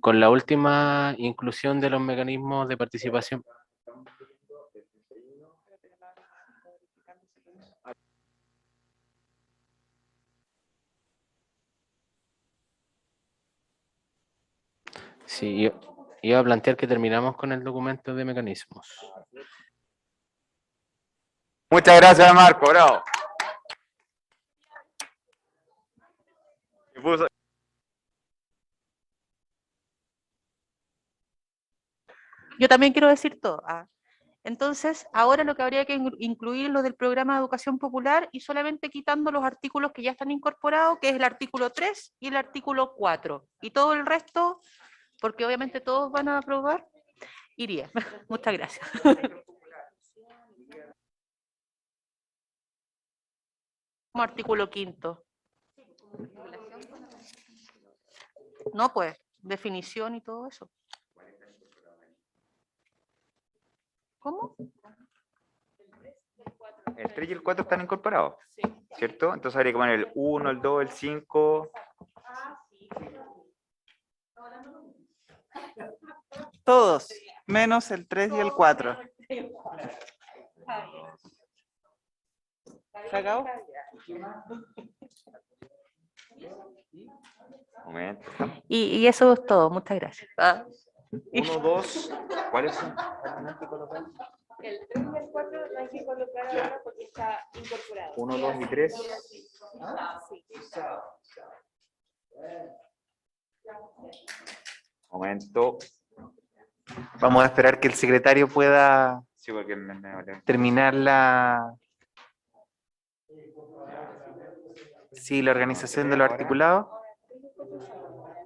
con la última inclusión de los mecanismos de participación. Sí, iba a plantear que terminamos con el documento de mecanismos.
Muchas gracias, Marco, bravo.
Yo también quiero decir todo. Entonces, ahora lo que habría que incluir es lo del programa de educación popular y solamente quitando los artículos que ya están incorporados, que es el artículo 3 y el artículo 4. Y todo el resto, porque obviamente todos van a aprobar, iría. Muchas gracias. Como artículo 5. No, pues, definición y todo eso. ¿Cómo?
El 3 y el 4 están incorporados, ¿cierto? Entonces habría que poner el 1, el 2, el 5.
Todos, menos el 3 y el 4. ¿Se acabó?
Momento.
Y eso es todo. Muchas gracias.
1, 2, ¿cuáles son?
El 3 y el 4 no hay que colocar ahora porque está incorporado.
1, 2 y 3.
Sí.
Momento.
Vamos a esperar que el secretario pueda
Sí, porque
terminar la... Sí, la organización de los articulados.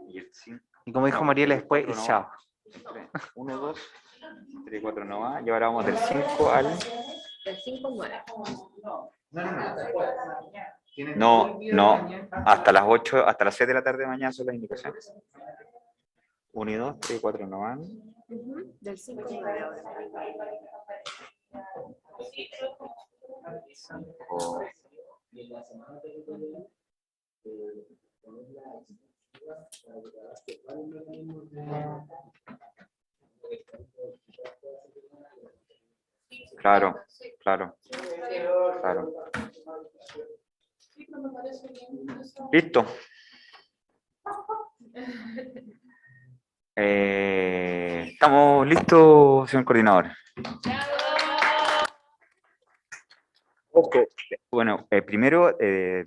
Y el 5.
Y como dijo Mariela después, y chao.
1, 2, 3 y 4 no va. Y ahora vamos del 5 al...
Del 5 al 9.
No, hasta las 8, hasta las 7 de la tarde de mañana son las indicaciones. 1 y 2, 3 y 4 no van.
Del 5 al 9 ahora.
Claro. Listo. Estamos listos, señor coordinador. Bueno, primero, de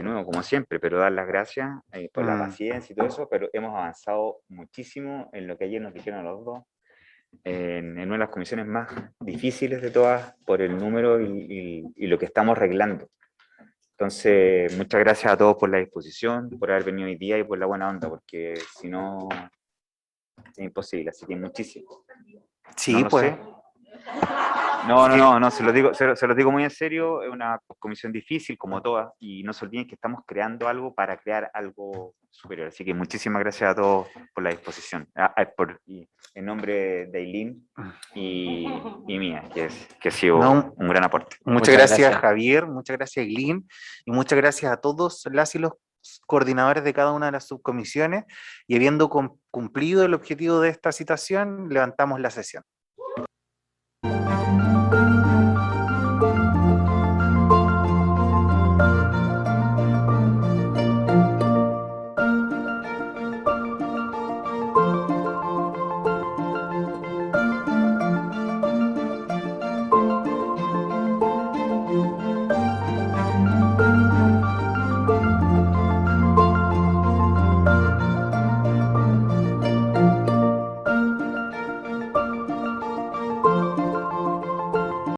nuevo, como siempre, pero dar las gracias por la paciencia y todo eso, pero hemos avanzado muchísimo en lo que ayer nos dijeron los dos, en una de las comisiones más difíciles de todas, por el número y lo que estamos arreglando. Entonces, muchas gracias a todos por la disposición, por haber venido hoy día y por la buena onda, porque si no, es imposible, así que muchísimo.
Sí,
no
pues.
sé. No, se lo digo muy en serio, es una comisión difícil como todas, y no se olviden que estamos creando algo para crear algo superior, así que muchísimas gracias a todos por la disposición, en nombre de Eileen y mía, que ha sido un gran aporte.
Muchas gracias, Javier, muchas gracias, Eileen, y muchas gracias a todos las y los coordinadores de cada una de las subcomisiones, y habiendo cumplido el objetivo de esta citación, levantamos la sesión.